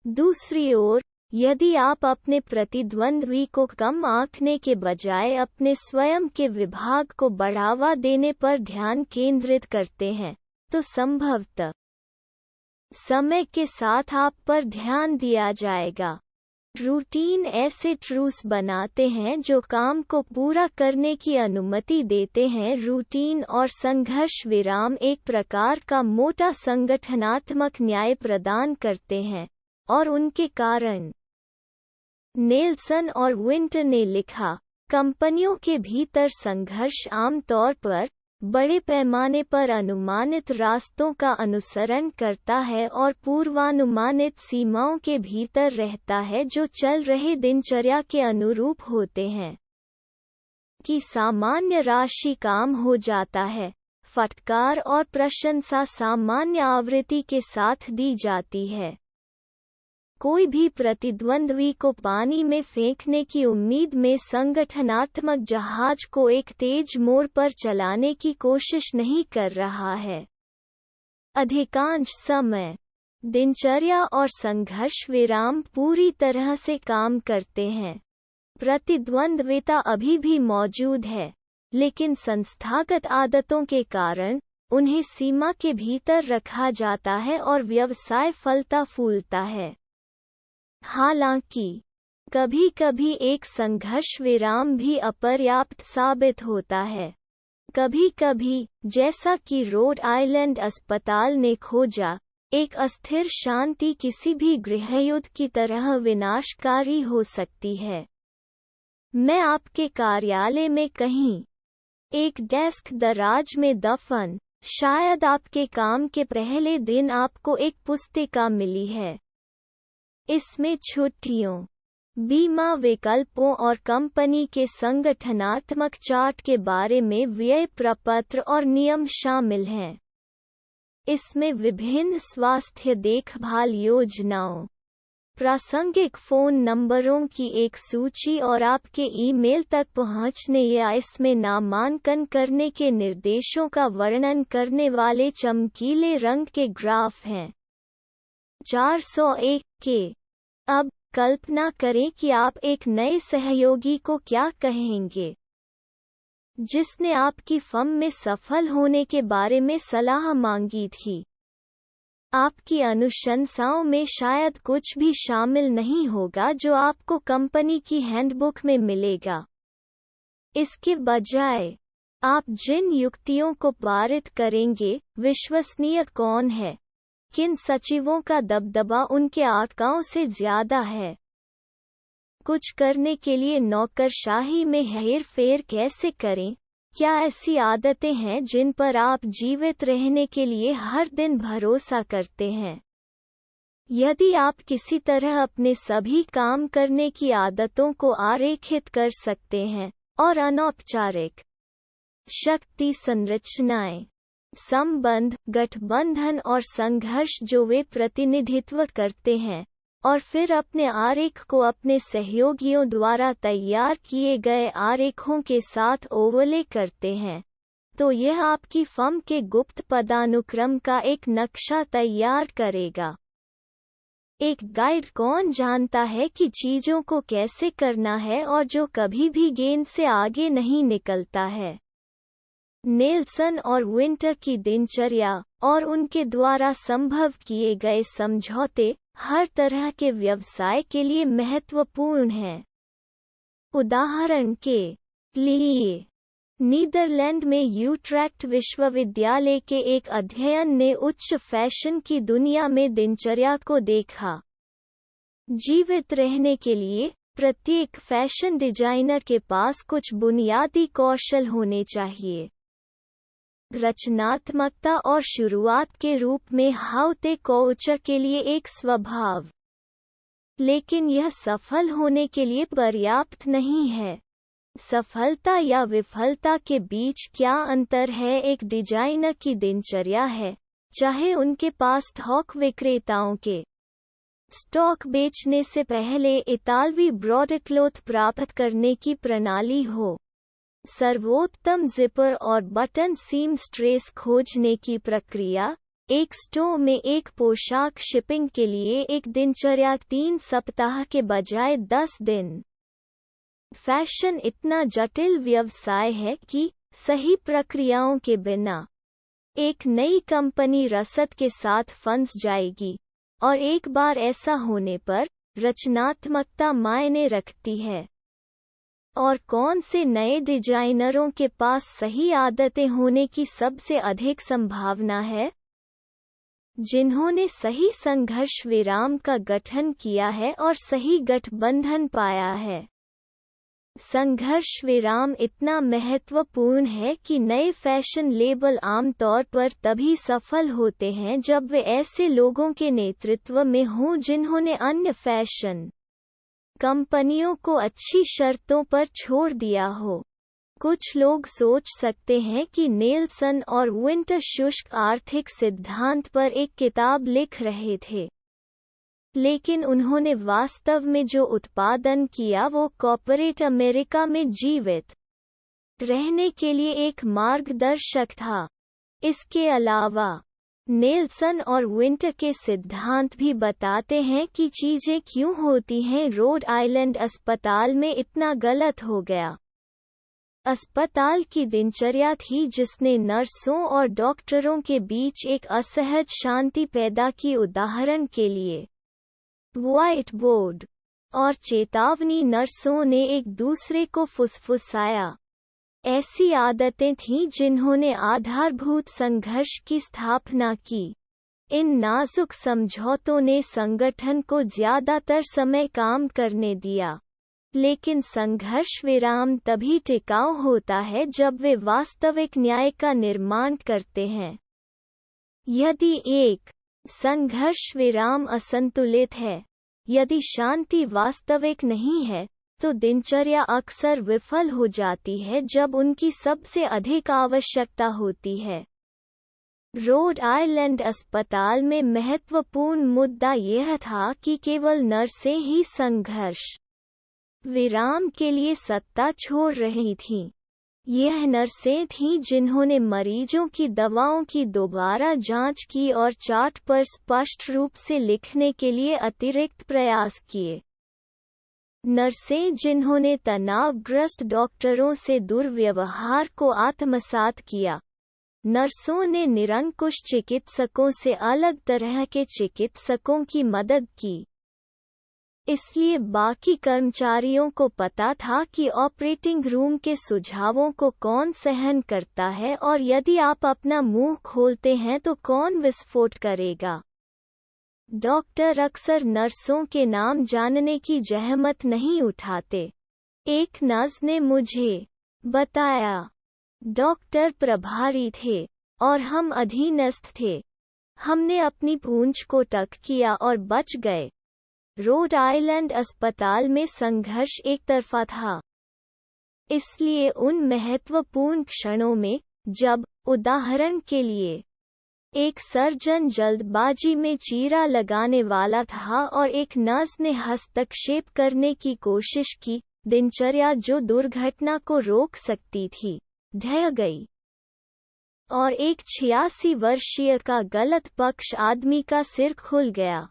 दूसरी ओर, यदि आप अपने प्रतिद्वंद्वी को कम आंकने के बजाय अपने स्वयं के विभाग को बढ़ावा देने पर ध्यान केंद्रित करते हैं, तो संभवतः समय के साथ आप पर ध्यान दिया जाएगा। रूटीन ऐसे ट्रूस बनाते हैं जो काम को पूरा करने की अनुमति देते हैं। रूटीन और संघर्ष विराम एक प्रकार का मोटा संगठनात्मक न्याय प्रदान करते हैं, और उनके कारण नेल्सन और विंटर ने लिखा, कंपनियों के भीतर संघर्ष आमतौर पर बड़े पैमाने पर अनुमानित रास्तों का अनुसरण करता है और पूर्वानुमानित सीमाओं के भीतर रहता है जो चल रहे दिनचर्या के अनुरूप होते हैं। कि सामान्य राशि काम हो जाता है। फटकार और प्रशंसा सामान्य आवृत्ति के साथ दी जाती है। कोई भी प्रतिद्वंद्वी को पानी में फेंकने की उम्मीद में संगठनात्मक जहाज को एक तेज मोड़ पर चलाने की कोशिश नहीं कर रहा है। अधिकांश समय दिनचर्या और संघर्ष विराम पूरी तरह से काम करते हैं। प्रतिद्वंद्विता अभी भी मौजूद है, लेकिन संस्थागत आदतों के कारण उन्हें सीमा के भीतर रखा जाता है और व्यवसाय फलता फूलता है। हालांकि कभी-कभी एक संघर्ष विराम भी अपर्याप्त साबित होता है। कभी-कभी, जैसा कि रोड आइलैंड अस्पताल ने खोजा, एक अस्थिर शांति किसी भी गृहयुद्ध की तरह विनाशकारी हो सकती है। मैं आपके कार्यालय में कहीं एक डेस्क दराज में दफन, शायद आपके काम के पहले दिन आपको एक पुस्तिका मिली है। इसमें छुट्टियों, बीमा विकल्पों और कंपनी के संगठनात्मक चार्ट के बारे में व्यय प्रपत्र और नियम शामिल हैं। इसमें विभिन्न स्वास्थ्य देखभाल योजनाओं, प्रासंगिक फ़ोन नंबरों की एक सूची और आपके ईमेल तक पहुंचने या इसमें नामांकन करने के निर्देशों का वर्णन करने वाले चमकीले रंग के ग्राफ हैं। 401 के। अब कल्पना करें कि आप एक नए सहयोगी को क्या कहेंगे, जिसने आपकी फर्म में सफल होने के बारे में सलाह मांगी थी। आपकी अनुशंसाओं में शायद कुछ भी शामिल नहीं होगा जो आपको कंपनी की हैंडबुक में मिलेगा। इसके बजाय, आप जिन युक्तियों को पारित करेंगे, विश्वसनीय कौन है, किन सचिवों का दबदबा उनके आकाओं से ज्यादा है, कुछ करने के लिए नौकरशाही में हेरफेर कैसे करें, क्या ऐसी आदतें हैं जिन पर आप जीवित रहने के लिए हर दिन भरोसा करते हैं। यदि आप किसी तरह अपने सभी काम करने की आदतों को आरेखित कर सकते हैं और अनौपचारिक शक्ति संरचनाएं, संबंध, गठबंधन और संघर्ष जो वे प्रतिनिधित्व करते हैं, और फिर अपने आरेख को अपने सहयोगियों द्वारा तैयार किए गए आरेखों के साथ ओवरले करते हैं, तो यह आपकी फर्म के गुप्त पदानुक्रम का एक नक्शा तैयार करेगा। एक गाइड कौन जानता है कि चीजों को कैसे करना है और जो कभी भी गेंद से आगे नहीं निकलता है। नेल्सन और विंटर की दिनचर्या और उनके द्वारा संभव किए गए समझौते हर तरह के व्यवसाय के लिए महत्वपूर्ण हैं। उदाहरण के लिए, नीदरलैंड में यूट्रेक्ट विश्वविद्यालय के एक अध्ययन ने उच्च फैशन की दुनिया में दिनचर्या को देखा। जीवित रहने के लिए प्रत्येक फैशन डिजाइनर के पास कुछ बुनियादी कौशल होने चाहिए। रचनात्मकता और शुरुआत के रूप में हाउते कोउचर के लिए एक स्वभाव, लेकिन यह सफल होने के लिए पर्याप्त नहीं है। सफलता या विफलता के बीच क्या अंतर है? एक डिजाइनर की दिनचर्या है, चाहे उनके पास थोक विक्रेताओं के स्टॉक बेचने से पहले इतालवी ब्रॉडक्लोथ प्राप्त करने की प्रणाली हो, सर्वोत्तम जिपर और बटन सीम स्ट्रेस खोजने की प्रक्रिया, एक स्टोर में एक पोशाक शिपिंग के लिए एक दिनचर्या 3 सप्ताह के बजाय 10 दिन। फैशन इतना जटिल व्यवसाय है कि सही प्रक्रियाओं के बिना एक नई कंपनी रसद के साथ फंस जाएगी, और एक बार ऐसा होने पर रचनात्मकता मायने रखती है। और कौन से नए डिजाइनरों के पास सही आदतें होने की सबसे अधिक संभावना है? जिन्होंने सही संघर्ष विराम का गठन किया है और सही गठबंधन पाया है। संघर्ष विराम इतना महत्वपूर्ण है कि नए फैशन लेबल आमतौर पर तभी सफल होते हैं जब वे ऐसे लोगों के नेतृत्व में हों जिन्होंने अन्य फैशन कंपनियों को अच्छी शर्तों पर छोड़ दिया हो। कुछ लोग सोच सकते हैं कि नेल्सन और विंटर शुष्क आर्थिक सिद्धांत पर एक किताब लिख रहे थे, लेकिन उन्होंने वास्तव में जो उत्पादन किया वो कॉर्पोरेट अमेरिका में जीवित रहने के लिए एक मार्गदर्शक था। इसके अलावा नेल्सन और विंटर के सिद्धांत भी बताते हैं कि चीजें क्यों होती हैं। रोड आइलैंड अस्पताल में इतना गलत हो गया। अस्पताल की दिनचर्या थी जिसने नर्सों और डॉक्टरों के बीच एक असहज शांति पैदा की। उदाहरण के लिए व्हाइट बोर्ड और चेतावनी, नर्सों ने एक दूसरे को फुसफुसाया। ऐसी आदतें थीं जिन्होंने आधारभूत संघर्ष की स्थापना की। इन नाजुक समझौतों ने संगठन को ज्यादातर समय काम करने दिया, लेकिन संघर्ष विराम तभी टिकाऊ होता है जब वे वास्तविक न्याय का निर्माण करते हैं। यदि एक संघर्ष विराम असंतुलित है, यदि शांति वास्तविक नहीं है, तो दिनचर्या अक्सर विफल हो जाती है जब उनकी सबसे अधिक आवश्यकता होती है। रोड आइलैंड अस्पताल में महत्वपूर्ण मुद्दा यह था कि केवल नर्सें ही संघर्ष विराम के लिए सत्ता छोड़ रही थीं। यह नर्सें थीं जिन्होंने मरीजों की दवाओं की दोबारा जांच की और चार्ट पर स्पष्ट रूप से लिखने के लिए अतिरिक्त प्रयास किए। नर्सें जिन्होंने तनावग्रस्त डॉक्टरों से दुर्व्यवहार को आत्मसात किया। नर्सों ने निरंकुश चिकित्सकों से अलग तरह के चिकित्सकों की मदद की। इसलिए बाकी कर्मचारियों को पता था कि ऑपरेटिंग रूम के सुझावों को कौन सहन करता है और यदि आप अपना मुंह खोलते हैं तो कौन विस्फोट करेगा। डॉक्टर अक्सर नर्सों के नाम जानने की जहमत नहीं उठाते। एक नर्स ने मुझे बताया, डॉक्टर प्रभारी थे और हम अधीनस्थ थे। हमने अपनी पूंछ को टक किया और बच गए। रोड आइलैंड अस्पताल में संघर्ष एक तरफा था। इसलिए उन महत्वपूर्ण क्षणों में जब, उदाहरण के लिए, एक सर्जन जल्दबाजी में चीरा लगाने वाला था और एक नर्स ने हस्तक्षेप करने की कोशिश की, दिनचर्या जो दुर्घटना को रोक सकती थी, ढह गई। और एक 86 वर्षीय का गलत पक्ष आदमी का सिर खुल गया।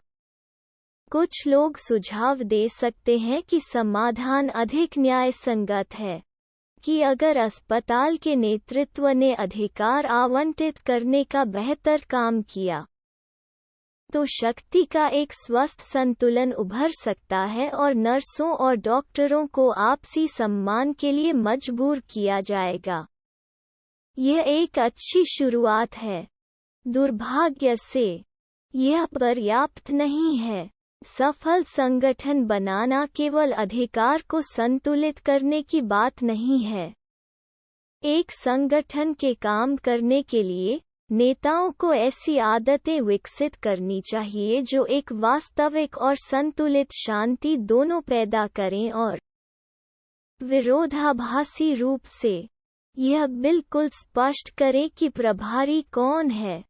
कुछ लोग सुझाव दे सकते हैं कि समाधान अधिक न्याय संगत है, कि अगर अस्पताल के नेतृत्व ने अधिकार आवंटित करने का बेहतर काम किया, तो शक्ति का एक स्वस्थ संतुलन उभर सकता है और नर्सों और डॉक्टरों को आपसी सम्मान के लिए मजबूर किया जाएगा। यह एक अच्छी शुरुआत है। दुर्भाग्य से, यह पर्याप्त नहीं है। सफल संगठन बनाना केवल अधिकार को संतुलित करने की बात नहीं है। एक संगठन के काम करने के लिए नेताओं को ऐसी आदतें विकसित करनी चाहिए जो एक वास्तविक और संतुलित शांति दोनों पैदा करें और विरोधाभासी रूप से यह बिल्कुल स्पष्ट करें कि प्रभारी कौन है।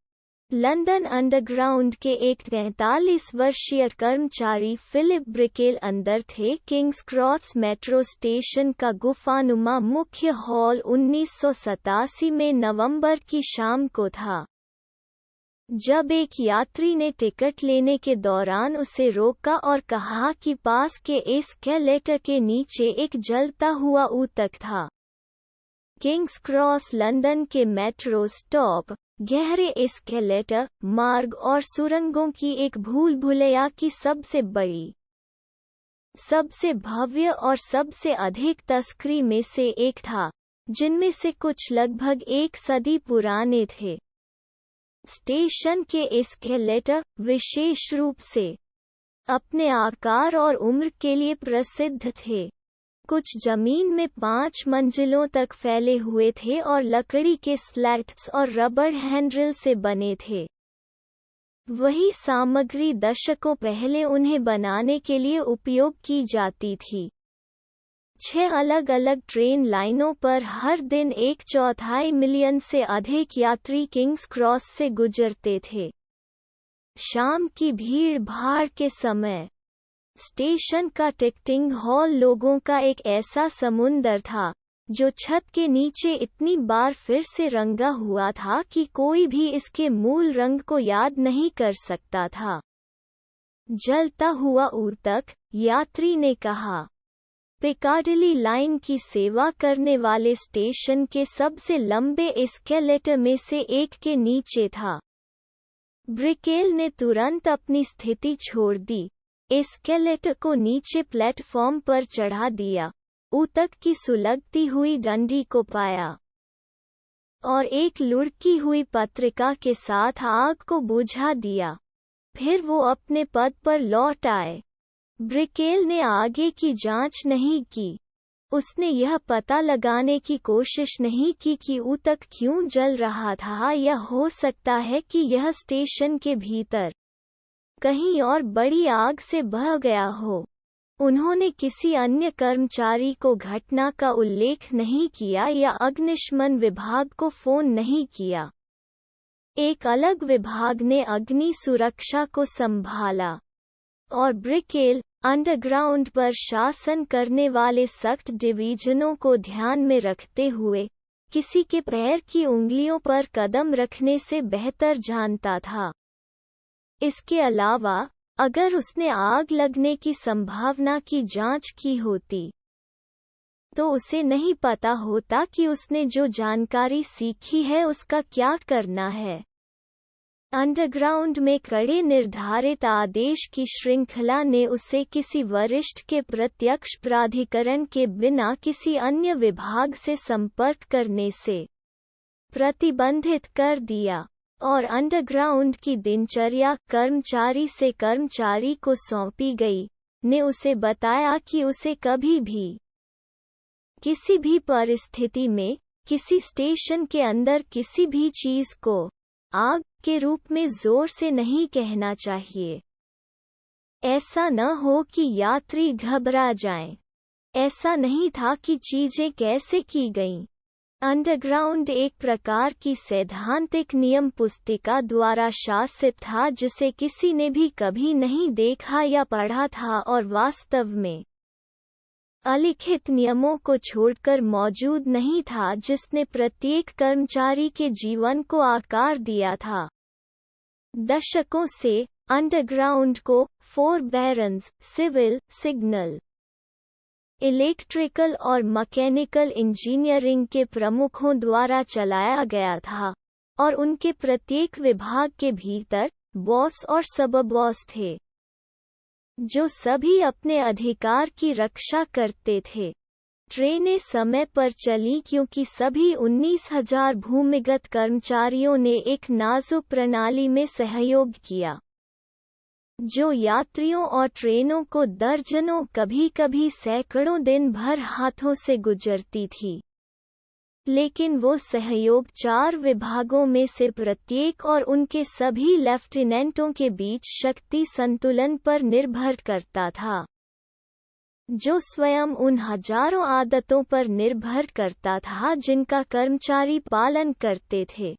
लंदन अंडरग्राउंड के एक 43 वर्षीय कर्मचारी फिलिप ब्रिकेल अंदर थे। किंग्स क्रॉस मेट्रो स्टेशन का गुफानुमा मुख्य हॉल 1987 में नवंबर की शाम को था, जब एक यात्री ने टिकट लेने के दौरान उसे रोका और कहा कि पास के एस्केलेटर के नीचे एक जलता हुआ ऊतक था। किंग्स क्रॉस लंदन के मेट्रो स्टॉप, गहरे एस्केलेटर, मार्ग और सुरंगों की एक भूल-भुलैया की सबसे बड़ी, सबसे भव्य और सबसे अधिक तस्करी में से एक था, जिनमें से कुछ लगभग एक सदी पुराने थे। स्टेशन के एस्केलेटर, विशेष रूप से अपने आकार और उम्र के लिए प्रसिद्ध थे। कुछ जमीन में 5 मंजिलों तक फैले हुए थे और लकड़ी के स्लैट्स और रबर हैंडल से बने थे। वही सामग्री दशकों पहले उन्हें बनाने के लिए उपयोग की जाती थी। 6 अलग-अलग ट्रेन लाइनों पर हर दिन 1/4 मिलियन से अधिक यात्री किंग्स क्रॉस से गुजरते थे। शाम की भीड़-भाड़ के समय स्टेशन का टिकटिंग हॉल लोगों का एक ऐसा समुंदर था जो छत के नीचे इतनी बार फिर से रंगा हुआ था कि कोई भी इसके मूल रंग को याद नहीं कर सकता था। जलता हुआ ऊतक, यात्री ने कहा। पिकाडिली लाइन की सेवा करने वाले स्टेशन के सबसे लंबे एस्केलेटर में से एक के नीचे था। ब्रिकेल ने तुरंत अपनी स्थिति छोड़ दी, एस्केलेटर को नीचे प्लेटफॉर्म पर चढ़ा दिया, ऊतक की सुलगती हुई डंडी को पाया और एक लुढ़की हुई पत्रिका के साथ आग को बुझा दिया। फिर वो अपने पद पर लौट आए। ब्रिकेल ने आगे की जांच नहीं की। उसने यह पता लगाने की कोशिश नहीं की कि ऊतक क्यों जल रहा था या हो सकता है कि यह स्टेशन के भीतर कहीं और बड़ी आग से बह गया हो। उन्होंने किसी अन्य कर्मचारी को घटना का उल्लेख नहीं किया या अग्निशमन विभाग को फोन नहीं किया। एक अलग विभाग ने अग्नि सुरक्षा को संभाला और ब्रिकेल अंडरग्राउंड पर शासन करने वाले सख्त डिवीजनों को ध्यान में रखते हुए किसी के पैर की उंगलियों पर कदम रखने से बेहतर जानता था। इसके अलावा, अगर उसने आग लगने की संभावना की जांच की होती तो उसे नहीं पता होता कि उसने जो जानकारी सीखी है उसका क्या करना है। अंडरग्राउंड में कड़े निर्धारित आदेश की श्रृंखला ने उसे किसी वरिष्ठ के प्रत्यक्ष प्राधिकरण के बिना किसी अन्य विभाग से संपर्क करने से प्रतिबंधित कर दिया, और अंडरग्राउंड की दिनचर्या कर्मचारी से कर्मचारी को सौंपी गई, ने उसे बताया कि उसे कभी भी किसी भी परिस्थिति में किसी स्टेशन के अंदर किसी भी चीज को आग के रूप में जोर से नहीं कहना चाहिए। ऐसा न हो कि यात्री घबरा जाएं। ऐसा नहीं था कि चीजें कैसे की गईं। अंडरग्राउंड एक प्रकार की सैद्धांतिक नियम पुस्तिका द्वारा शासित था जिसे किसी ने भी कभी नहीं देखा या पढ़ा था और वास्तव में अलिखित नियमों को छोड़कर मौजूद नहीं था जिसने प्रत्येक कर्मचारी के जीवन को आकार दिया था। दशकों से अंडरग्राउंड को फोरबेरेंस, सिविल, सिग्नल, इलेक्ट्रिकल और मैकेनिकल इंजीनियरिंग के प्रमुखों द्वारा चलाया गया था, और उनके प्रत्येक विभाग के भीतर बॉस और सबबॉस थे, जो सभी अपने अधिकार की रक्षा करते थे। ट्रेनें समय पर चलीं क्योंकि सभी 19,000 भूमिगत कर्मचारियों ने एक नाजुक प्रणाली में सहयोग किया, जो यात्रियों और ट्रेनों को दर्जनों कभी-कभी सैकड़ों दिन भर हाथों से गुजरती थी। लेकिन वो सहयोग 4 विभागों में से प्रत्येक और उनके सभी लेफ्टिनेंटों के बीच शक्ति संतुलन पर निर्भर करता था, जो स्वयं उन हजारों आदतों पर निर्भर करता था जिनका कर्मचारी पालन करते थे।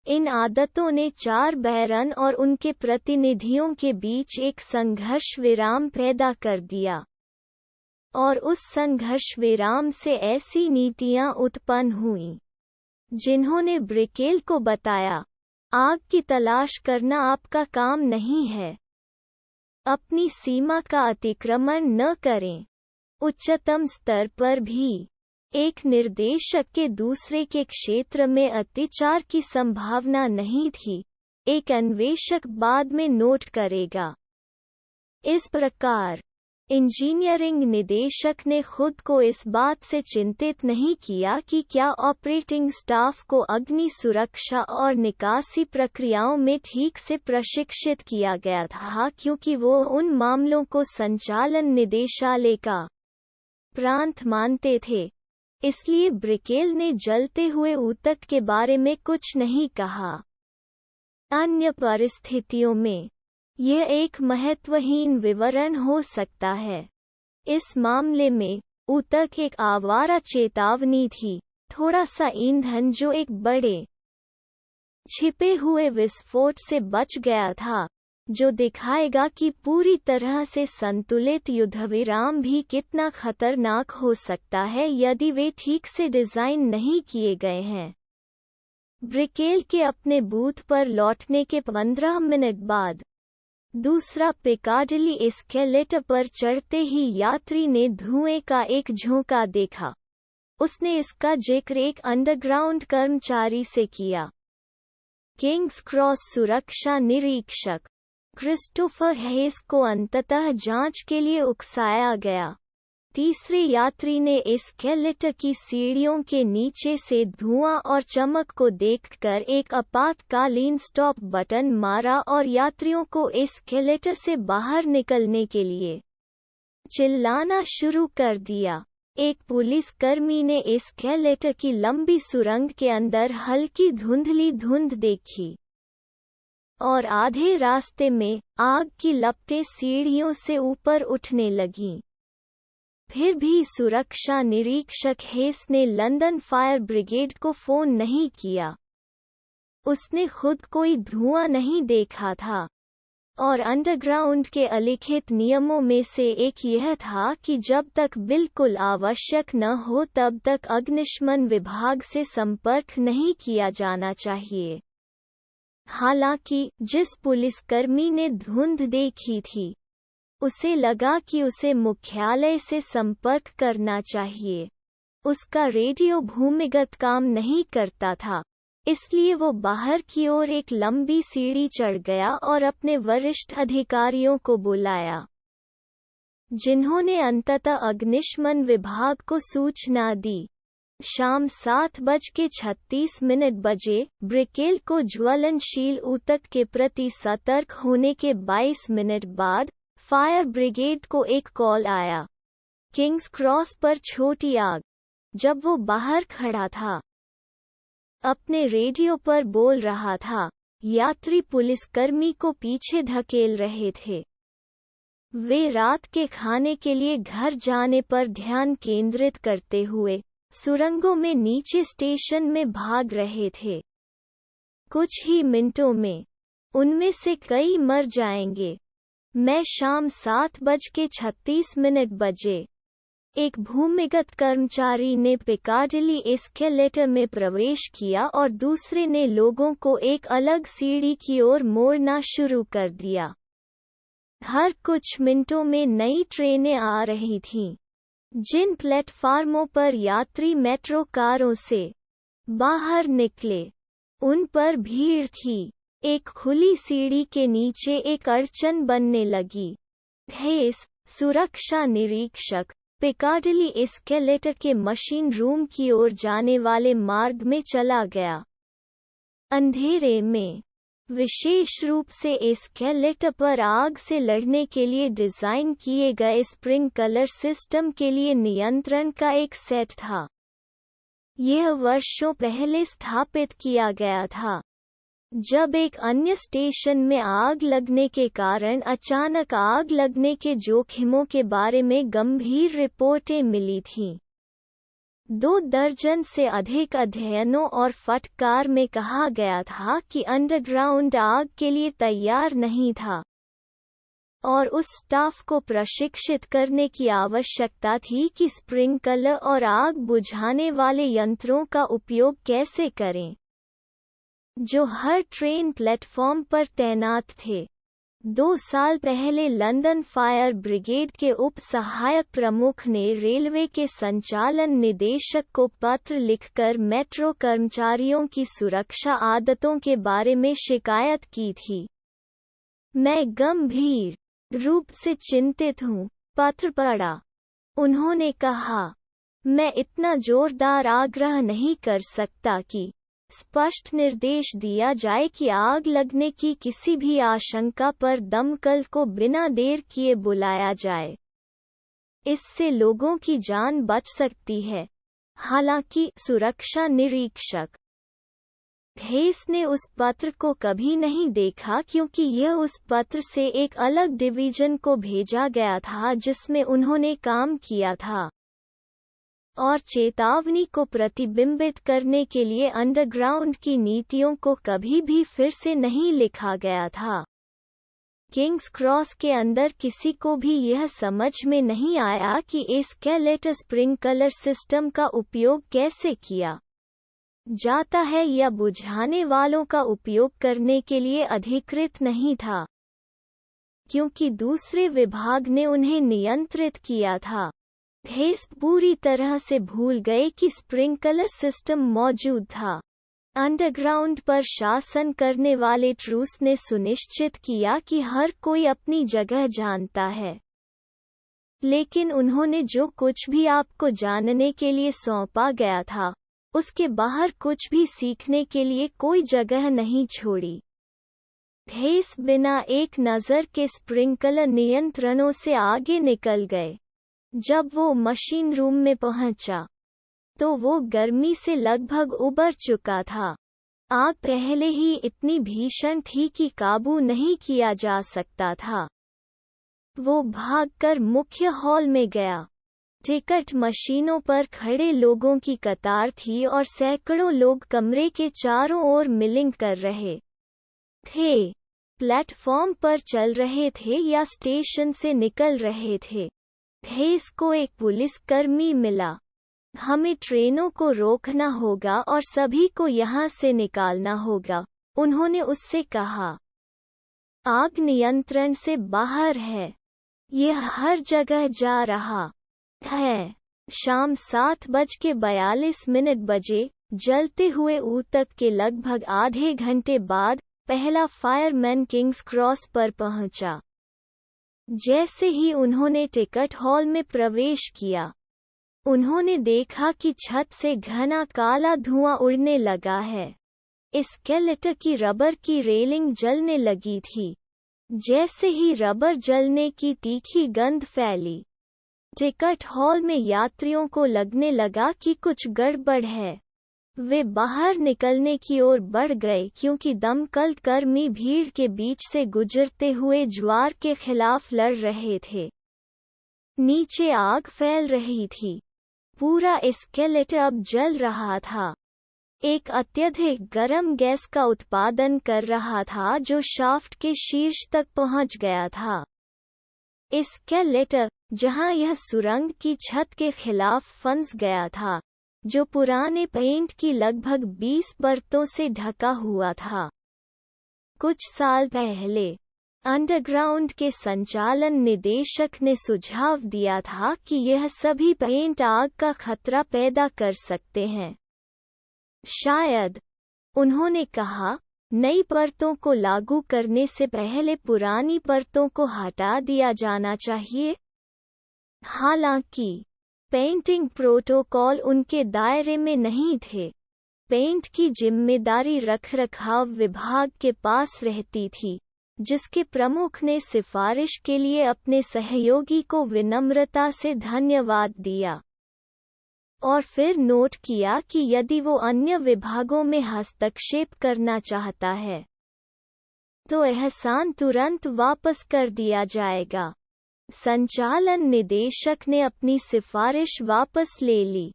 इन आदतों ने 4 बैरन और उनके प्रतिनिधियों के बीच एक संघर्ष विराम पैदा कर दिया, और उस संघर्ष विराम से ऐसी नीतियां उत्पन्न हुईं जिन्होंने ब्रिकेल को बताया, आग की तलाश करना आपका काम नहीं है। अपनी सीमा का अतिक्रमण न करें। उच्चतम स्तर पर भी एक निर्देशक के दूसरे के क्षेत्र में अत्याचार की संभावना नहीं थी, एक अन्वेषक बाद में नोट करेगा। इस प्रकार इंजीनियरिंग निदेशक ने खुद को इस बात से चिंतित नहीं किया कि क्या ऑपरेटिंग स्टाफ को अग्नि सुरक्षा और निकासी प्रक्रियाओं में ठीक से प्रशिक्षित किया गया था, क्योंकि वो उन मामलों को संचालन निदेशालय का प्रांत मानते थे, इसलिए ब्रिकेल ने जलते हुए ऊतक के बारे में कुछ नहीं कहा। अन्य परिस्थितियों में यह एक महत्वहीन विवरण हो सकता है। इस मामले में ऊतक एक आवारा चेतावनी थी, थोड़ा सा ईंधन जो एक बड़े छिपे हुए विस्फोट से बच गया था, जो दिखाएगा कि पूरी तरह से संतुलित युद्धविराम भी कितना खतरनाक हो सकता है यदि वे ठीक से डिजाइन नहीं किए गए हैं। ब्रिकेल के अपने बूथ पर लौटने के 15 मिनट बाद दूसरा पिकाडिली एस्केलेटर पर चढ़ते ही यात्री ने धुएं का एक झोंका देखा। उसने इसका जिक्र एक अंडरग्राउंड कर्मचारी से किया। किंग्स क्रॉस सुरक्षा निरीक्षक क्रिस्टोफर हेस को अंततः जांच के लिए उकसाया गया। तीसरे यात्री ने एस्केलेटर की सीढ़ियों के नीचे से धुआं और चमक को देखकर एक आपातकालीन स्टॉप बटन मारा और यात्रियों को एस्केलेटर से बाहर निकलने के लिए चिल्लाना शुरू कर दिया। एक पुलिसकर्मी ने एस्केलेटर की लंबी सुरंग के अंदर हल्की धुंधली धुंध देखी और आधे रास्ते में आग की लपटें सीढ़ियों से ऊपर उठने लगीं। फिर भी सुरक्षा निरीक्षक हेस ने लंदन फायर ब्रिगेड को फोन नहीं किया। उसने खुद कोई धुआं नहीं देखा था, और अंडरग्राउंड के अलिखित नियमों में से एक यह था कि जब तक बिल्कुल आवश्यक न हो तब तक अग्निशमन विभाग से संपर्क नहीं किया जाना चाहिए। हालांकि जिस पुलिसकर्मी ने धुंध देखी थी, उसे लगा कि उसे मुख्यालय से संपर्क करना चाहिए। उसका रेडियो भूमिगत काम नहीं करता था, इसलिए वो बाहर की ओर एक लंबी सीढ़ी चढ़ गया और अपने वरिष्ठ अधिकारियों को बुलाया, जिन्होंने अंततः अग्निशमन विभाग को सूचना दी। शाम 7:36 बजे ब्रिकेल को ज्वलनशील ऊतक के प्रति सतर्क होने के 22 मिनट बाद फायर ब्रिगेड को एक कॉल आया। किंग्स क्रॉस पर छोटी आग। जब वो बाहर खड़ा था, अपने रेडियो पर बोल रहा था, यात्री पुलिसकर्मी को पीछे धकेल रहे थे। वे रात के खाने के लिए घर जाने पर ध्यान केंद्रित करते हुए सुरंगों में नीचे स्टेशन में भाग रहे थे। कुछ ही मिनटों में उनमें से कई मर जाएंगे। मैं शाम 7:36 बजे एक भूमिगत कर्मचारी ने पिकाडिली एस्केलेटर में प्रवेश किया और दूसरे ने लोगों को एक अलग सीढ़ी की ओर मोड़ना शुरू कर दिया। हर कुछ मिनटों में नई ट्रेनें आ रही थीं। जिन प्लेटफार्मों पर यात्री मेट्रो कारों से बाहर निकले, उन पर भीड़ थी। एक खुली सीढ़ी के नीचे एक अड़चन बनने लगी। हेस, सुरक्षा निरीक्षक, पिकाडिली एस्केलेटर के मशीन रूम की ओर जाने वाले मार्ग में चला गया। अंधेरे में, विशेष रूप से एस्केलेटर पर आग से लड़ने के लिए डिजाइन किए गए स्प्रिंकलर सिस्टम के लिए नियंत्रण का एक सेट था। यह वर्षों पहले स्थापित किया गया था, जब एक अन्य स्टेशन में आग लगने के कारण अचानक आग लगने के जोखिमों के बारे में गंभीर रिपोर्टें मिली थीं। 2 दर्जन से अधिक अध्ययनों और फटकार में कहा गया था कि अंडरग्राउंड आग के लिए तैयार नहीं था, और उस स्टाफ को प्रशिक्षित करने की आवश्यकता थी कि स्प्रिंकलर और आग बुझाने वाले यंत्रों का उपयोग कैसे करें, जो हर ट्रेन प्लेटफॉर्म पर तैनात थे। 2 साल पहले लंदन फायर ब्रिगेड के उप सहायक प्रमुख ने रेलवे के संचालन निदेशक को पत्र लिखकर मेट्रो कर्मचारियों की सुरक्षा आदतों के बारे में शिकायत की थी। मैं गंभीर रूप से चिंतित हूँ, पत्र पढ़ा। उन्होंने कहा, मैं इतना जोरदार आग्रह नहीं कर सकता कि स्पष्ट निर्देश दिया जाए कि आग लगने की किसी भी आशंका पर दमकल को बिना देर किए बुलाया जाए। इससे लोगों की जान बच सकती है। हालांकि सुरक्षा निरीक्षक हेस ने उस पत्र को कभी नहीं देखा क्योंकि यह उस पत्र से एक अलग डिवीजन को भेजा गया था जिसमें उन्होंने काम किया था, और चेतावनी को प्रतिबिंबित करने के लिए अंडरग्राउंड की नीतियों को कभी भी फिर से नहीं लिखा गया था। किंग्स क्रॉस के अंदर किसी को भी यह समझ में नहीं आया कि एस्केलेटर स्प्रिंकलर सिस्टम का उपयोग कैसे किया जाता है या बुझाने वालों का उपयोग करने के लिए अधिकृत नहीं था, क्योंकि दूसरे विभाग ने उन्हें नियंत्रित किया था। हेस पूरी तरह से भूल गए कि स्प्रिंकलर सिस्टम मौजूद था। अंडरग्राउंड पर शासन करने वाले ट्रूस ने सुनिश्चित किया कि हर कोई अपनी जगह जानता है, लेकिन उन्होंने जो कुछ भी आपको जानने के लिए सौंपा गया था उसके बाहर कुछ भी सीखने के लिए कोई जगह नहीं छोड़ी। हेस बिना एक नज़र के स्प्रिंकलर नियंत्रणों से आगे निकल गए। जब वो मशीन रूम में पहुंचा तो वो गर्मी से लगभग उबर चुका था। आग पहले ही इतनी भीषण थी कि काबू नहीं किया जा सकता था। वो भागकर मुख्य हॉल में गया। टिकट मशीनों पर खड़े लोगों की कतार थी और सैकड़ों लोग कमरे के चारों ओर मिलिंग कर रहे थे, प्लेटफॉर्म पर चल रहे थे या स्टेशन से निकल रहे थे। हेस को एक पुलिसकर्मी मिला। हमें ट्रेनों को रोकना होगा और सभी को यहाँ से निकालना होगा, उन्होंने उससे कहा। आग नियंत्रण से बाहर है, यह हर जगह जा रहा है। शाम 7:42 बजे जलते हुए ऊतक के लगभग आधे घंटे बाद पहला फायरमैन किंग्स क्रॉस पर पहुंचा। जैसे ही उन्होंने टिकट हॉल में प्रवेश किया, उन्होंने देखा कि छत से घना काला धुआं उड़ने लगा है। एस्केलेटर की रबर की रेलिंग जलने लगी थी। जैसे ही रबर जलने की तीखी गंध फैली, टिकट हॉल में यात्रियों को लगने लगा कि कुछ गड़बड़ है। वे बाहर निकलने की ओर बढ़ गए क्योंकि दमकल कर्मी भीड़ के बीच से गुजरते हुए ज्वार के खिलाफ लड़ रहे थे। नीचे आग फैल रही थी। पूरा एस्केलेटर अब जल रहा था। एक अत्यधिक गर्म गैस का उत्पादन कर रहा था जो शाफ्ट के शीर्ष तक पहुंच गया था। एस्केलेटर, जहां यह सुरंग की छत के खिलाफ फंस गया था, जो पुराने पेंट की लगभग 20 परतों से ढका हुआ था। कुछ साल पहले अंडरग्राउंड के संचालन निदेशक ने सुझाव दिया था कि यह सभी पेंट आग का खतरा पैदा कर सकते हैं। शायद, उन्होंने कहा, नई परतों को लागू करने से पहले पुरानी परतों को हटा दिया जाना चाहिए। हालांकि पेंटिंग प्रोटोकॉल उनके दायरे में नहीं थे। पेंट की जिम्मेदारी रखरखाव विभाग के पास रहती थी, जिसके प्रमुख ने सिफारिश के लिए अपने सहयोगी को विनम्रता से धन्यवाद दिया और फिर नोट किया कि यदि वो अन्य विभागों में हस्तक्षेप करना चाहता है तो एहसान तुरंत वापस कर दिया जाएगा। संचालन निदेशक ने अपनी सिफारिश वापस ले ली।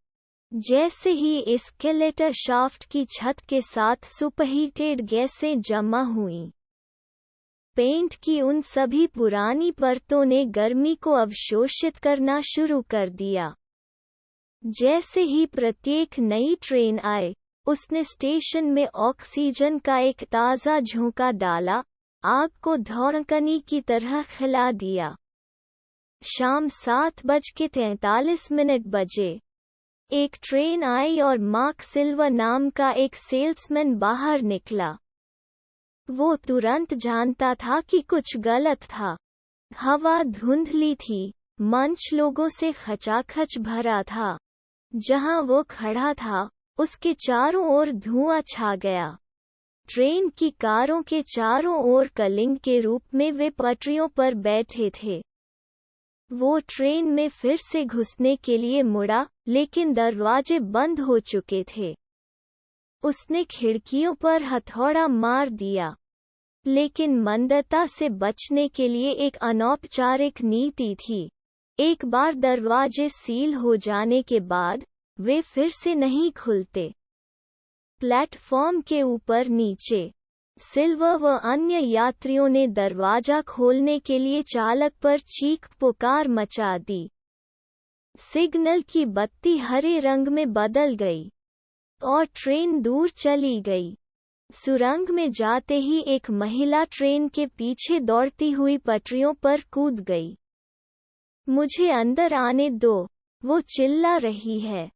जैसे ही एस्केलेटर शाफ्ट की छत के साथ सुपरहीटेड गैसें जमा हुईं, पेंट की उन सभी पुरानी परतों ने गर्मी को अवशोषित करना शुरू कर दिया। जैसे ही प्रत्येक नई ट्रेन आए, उसने स्टेशन में ऑक्सीजन का एक ताज़ा झोंका डाला, आग को धौंकनी की तरह खिला दिया। शाम 7:43 बजे एक ट्रेन आई और मार्क सिल्वर नाम का एक सेल्समैन बाहर निकला। वो तुरंत जानता था कि कुछ गलत था। हवा धुंधली थी, मंच लोगों से खचाखच भरा था। जहां वो खड़ा था, उसके चारों ओर धुआं छा गया। ट्रेन की कारों के चारों ओर कलिंग के रूप में वे पटरियों पर बैठे थे। वो ट्रेन में फिर से घुसने के लिए मुड़ा, लेकिन दरवाजे बंद हो चुके थे। उसने खिड़कियों पर हथौड़ा मार दिया, लेकिन मंदता से बचने के लिए एक अनौपचारिक नीति थी। एक बार दरवाजे सील हो जाने के बाद वे फिर से नहीं खुलते। प्लेटफॉर्म के ऊपर नीचे सिल्वर व अन्य यात्रियों ने दरवाजा खोलने के लिए चालक पर चीख पुकार मचा दी। सिग्नल की बत्ती हरे रंग में बदल गई और ट्रेन दूर चली गई। सुरंग में जाते ही एक महिला ट्रेन के पीछे दौड़ती हुई पटरियों पर कूद गई। मुझे अंदर आने दो, वो चिल्ला रही है।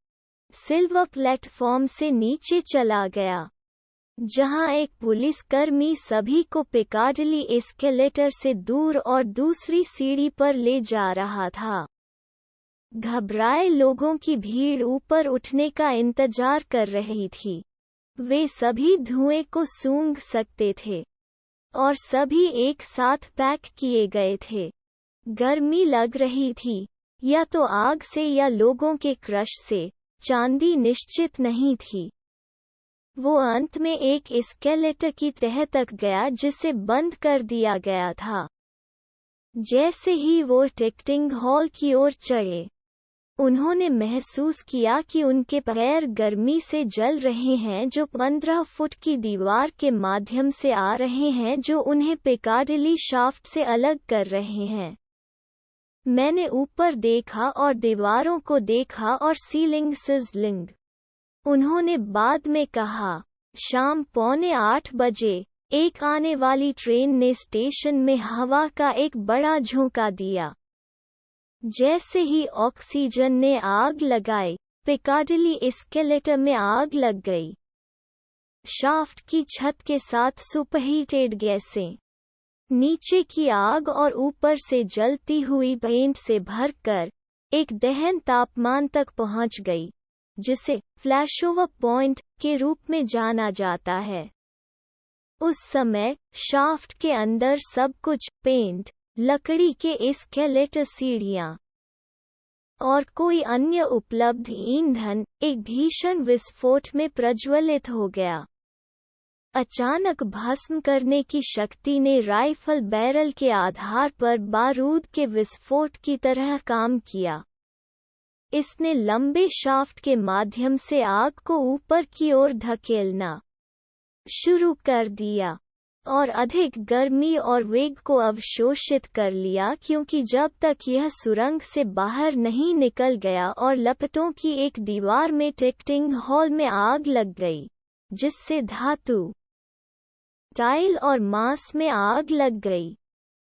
सिल्वर प्लेटफॉर्म से नीचे चला गया, जहां एक पुलिसकर्मी सभी को पिकाडिली एस्केलेटर से दूर और दूसरी सीढ़ी पर ले जा रहा था। घबराए लोगों की भीड़ ऊपर उठने का इंतजार कर रही थी। वे सभी धुएं को सूंघ सकते थे और सभी एक साथ पैक किए गए थे। गर्मी लग रही थी, या तो आग से या लोगों के क्रश से। चांदी निश्चित नहीं थी। वो अंत में एक एस्केलेटर की तह तक गया जिसे बंद कर दिया गया था। जैसे ही वो टिकटिंग हॉल की ओर चढ़े, उन्होंने महसूस किया कि उनके पैर गर्मी से जल रहे हैं, जो 15 फुट की दीवार के माध्यम से आ रहे हैं, जो उन्हें पिकाडिली शाफ्ट से अलग कर रहे हैं। मैंने ऊपर देखा और दीवारों को देखा और सीलिंग सिजलिंग। उन्होंने बाद में कहा, शाम 7:45 बजे एक आने वाली ट्रेन ने स्टेशन में हवा का एक बड़ा झोंका दिया। जैसे ही ऑक्सीजन ने आग लगाई, पिकाडिली एस्केलेटर में आग लग गई। शाफ्ट की छत के साथ सुपरहीटेड गैसें नीचे की आग और ऊपर से जलती हुई पेंट से भरकर एक दहन तापमान तक पहुंच गई, जिसे फ्लैशओवर पॉइंट के रूप में जाना जाता है। उस समय शाफ्ट के अंदर सब कुछ, पेंट, लकड़ी के एस्केलेटर, सीढ़ियां और कोई अन्य उपलब्ध ईंधन, एक भीषण विस्फोट में प्रज्वलित हो गया। अचानक भस्म करने की शक्ति ने राइफल बैरल के आधार पर बारूद के विस्फोट की तरह काम किया। इसने लंबे शाफ्ट के माध्यम से आग को ऊपर की ओर धकेलना शुरू कर दिया और अधिक गर्मी और वेग को अवशोषित कर लिया, क्योंकि जब तक यह सुरंग से बाहर नहीं निकल गया और लपटों की एक दीवार में टिकटिंग हॉल में आग लग गई, जिससे धातु, टाइल और मांस में आग लग गई।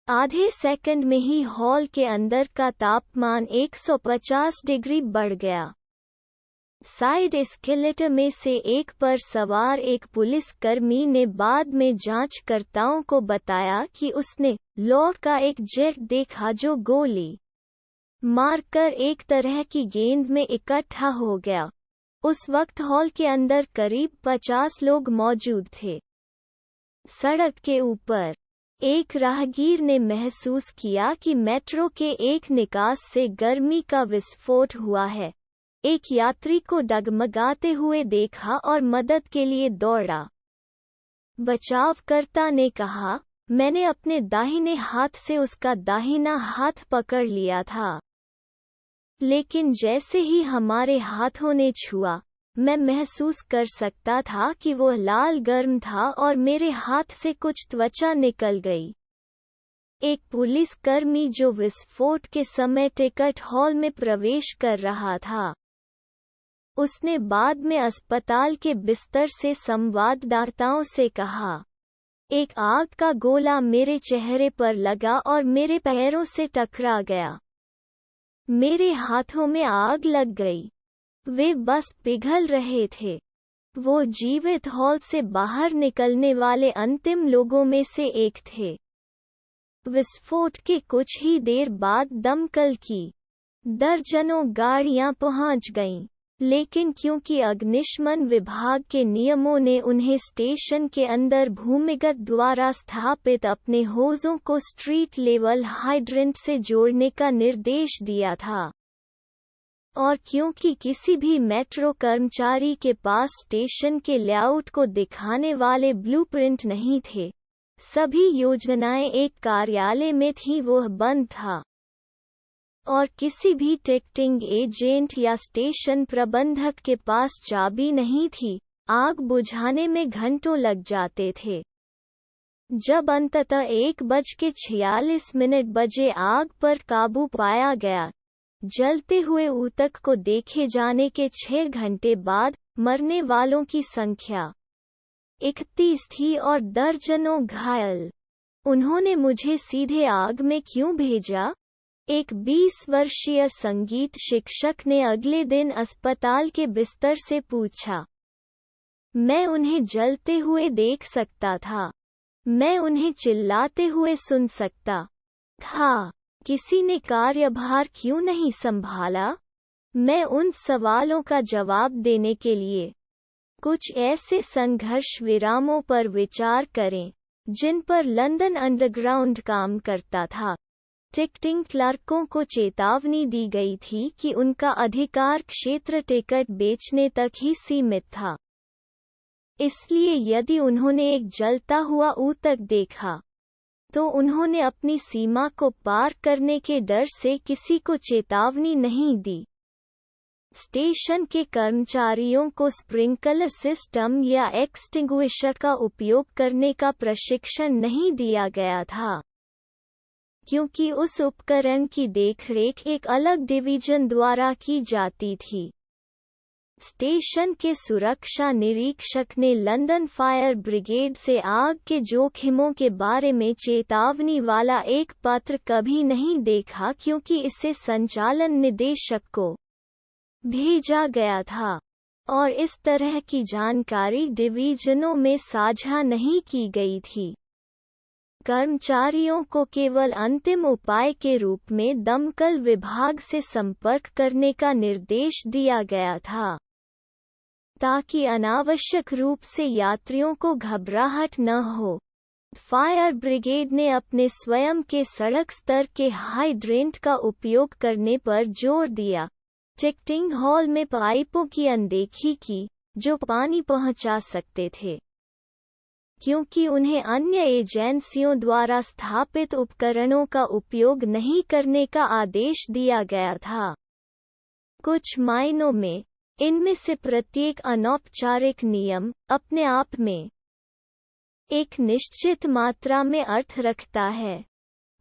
आधे सेकंड में ही हॉल के अंदर का तापमान 150 डिग्री बढ़ गया। साइड एस्केलेटर में से एक पर सवार एक पुलिसकर्मी ने बाद में जांचकर्ताओं को बताया कि उसने लौट का एक जेट देखा जो गोली मारकर एक तरह की गेंद में इकट्ठा हो गया। उस वक्त हॉल के अंदर करीब 50 लोग मौजूद थे। सड़क के ऊपर एक राहगीर ने महसूस किया कि मेट्रो के एक निकास से गर्मी का विस्फोट हुआ है। एक यात्री को डगमगाते हुए देखा और मदद के लिए दौड़ा। बचावकर्ता ने कहा, मैंने अपने दाहिने हाथ से उसका दाहिना हाथ पकड़ लिया था, लेकिन जैसे ही हमारे हाथों ने छुआ, मैं महसूस कर सकता था कि वो लाल गर्म था और मेरे हाथ से कुछ त्वचा निकल गई। एक पुलिसकर्मी जो विस्फोट के समय टिकट हॉल में प्रवेश कर रहा था, उसने बाद में अस्पताल के बिस्तर से संवाददाताओं से कहा, एक आग का गोला मेरे चेहरे पर लगा और मेरे पैरों से टकरा गया। मेरे हाथों में आग लग गई। वे बस पिघल रहे थे। वो जीवित हॉल से बाहर निकलने वाले अंतिम लोगों में से एक थे। विस्फोट के कुछ ही देर बाद दमकल की दर्जनों गाड़ियां पहुंच गईं। लेकिन क्योंकि अग्निशमन विभाग के नियमों ने उन्हें स्टेशन के अंदर भूमिगत द्वारा स्थापित अपने होज़ों को स्ट्रीट लेवल हाइड्रेंट से जोड़ने का निर्देश दिया था, और क्योंकि किसी भी मेट्रो कर्मचारी के पास स्टेशन के लेआउट को दिखाने वाले ब्लूप्रिंट नहीं थे, सभी योजनाएं एक कार्यालय में थीं, वह बंद था, और किसी भी टिकटिंग एजेंट या स्टेशन प्रबंधक के पास चाबी नहीं थी। आग बुझाने में घंटों लग जाते थे। जब अंततः 1:46 बजे आग पर काबू पाया गया, जलते हुए ऊतक को देखे जाने के 6 घंटे बाद मरने वालों की संख्या 31 थी और दर्जनों घायल। उन्होंने मुझे सीधे आग में क्यों भेजा? एक 20 वर्षीय संगीत शिक्षक ने अगले दिन अस्पताल के बिस्तर से पूछा। मैं उन्हें जलते हुए देख सकता था। मैं उन्हें चिल्लाते हुए सुन सकता था। किसी ने कार्यभार क्यों नहीं संभाला? मैं उन सवालों का जवाब देने के लिए कुछ ऐसे संघर्ष विरामों पर विचार करें जिन पर लंदन अंडरग्राउंड काम करता था। टिकटिंग क्लर्कों को चेतावनी दी गई थी कि उनका अधिकार क्षेत्र टिकट बेचने तक ही सीमित था। इसलिए यदि उन्होंने एक जलता हुआ ऊतक देखा, तो उन्होंने अपनी सीमा को पार करने के डर से किसी को चेतावनी नहीं दी। स्टेशन के कर्मचारियों को स्प्रिंकलर सिस्टम या एक्सटिंग्विशर का उपयोग करने का प्रशिक्षण नहीं दिया गया था, क्योंकि उस उपकरण की देखरेख एक अलग डिवीजन द्वारा की जाती थी। स्टेशन के सुरक्षा निरीक्षक ने लंदन फायर ब्रिगेड से आग के जोखिमों के बारे में चेतावनी वाला एक पत्र कभी नहीं देखा, क्योंकि इसे संचालन निदेशक को भेजा गया था, और इस तरह की जानकारी डिवीजनों में साझा नहीं की गई थी। कर्मचारियों को केवल अंतिम उपाय के रूप में दमकल विभाग से संपर्क करने का निर्देश दिया गया था, ताकि अनावश्यक रूप से यात्रियों को घबराहट न हो। फायर ब्रिगेड ने अपने स्वयं के सड़क स्तर के हाइड्रेंट का उपयोग करने पर जोर दिया। टिकटिंग हॉल में पाइपों की अनदेखी की जो पानी पहुंचा सकते थे, क्योंकि उन्हें अन्य एजेंसियों द्वारा स्थापित उपकरणों का उपयोग नहीं करने का आदेश दिया गया था। कुछ मायनों में इनमें से प्रत्येक अनौपचारिक नियम अपने आप में एक निश्चित मात्रा में अर्थ रखता है।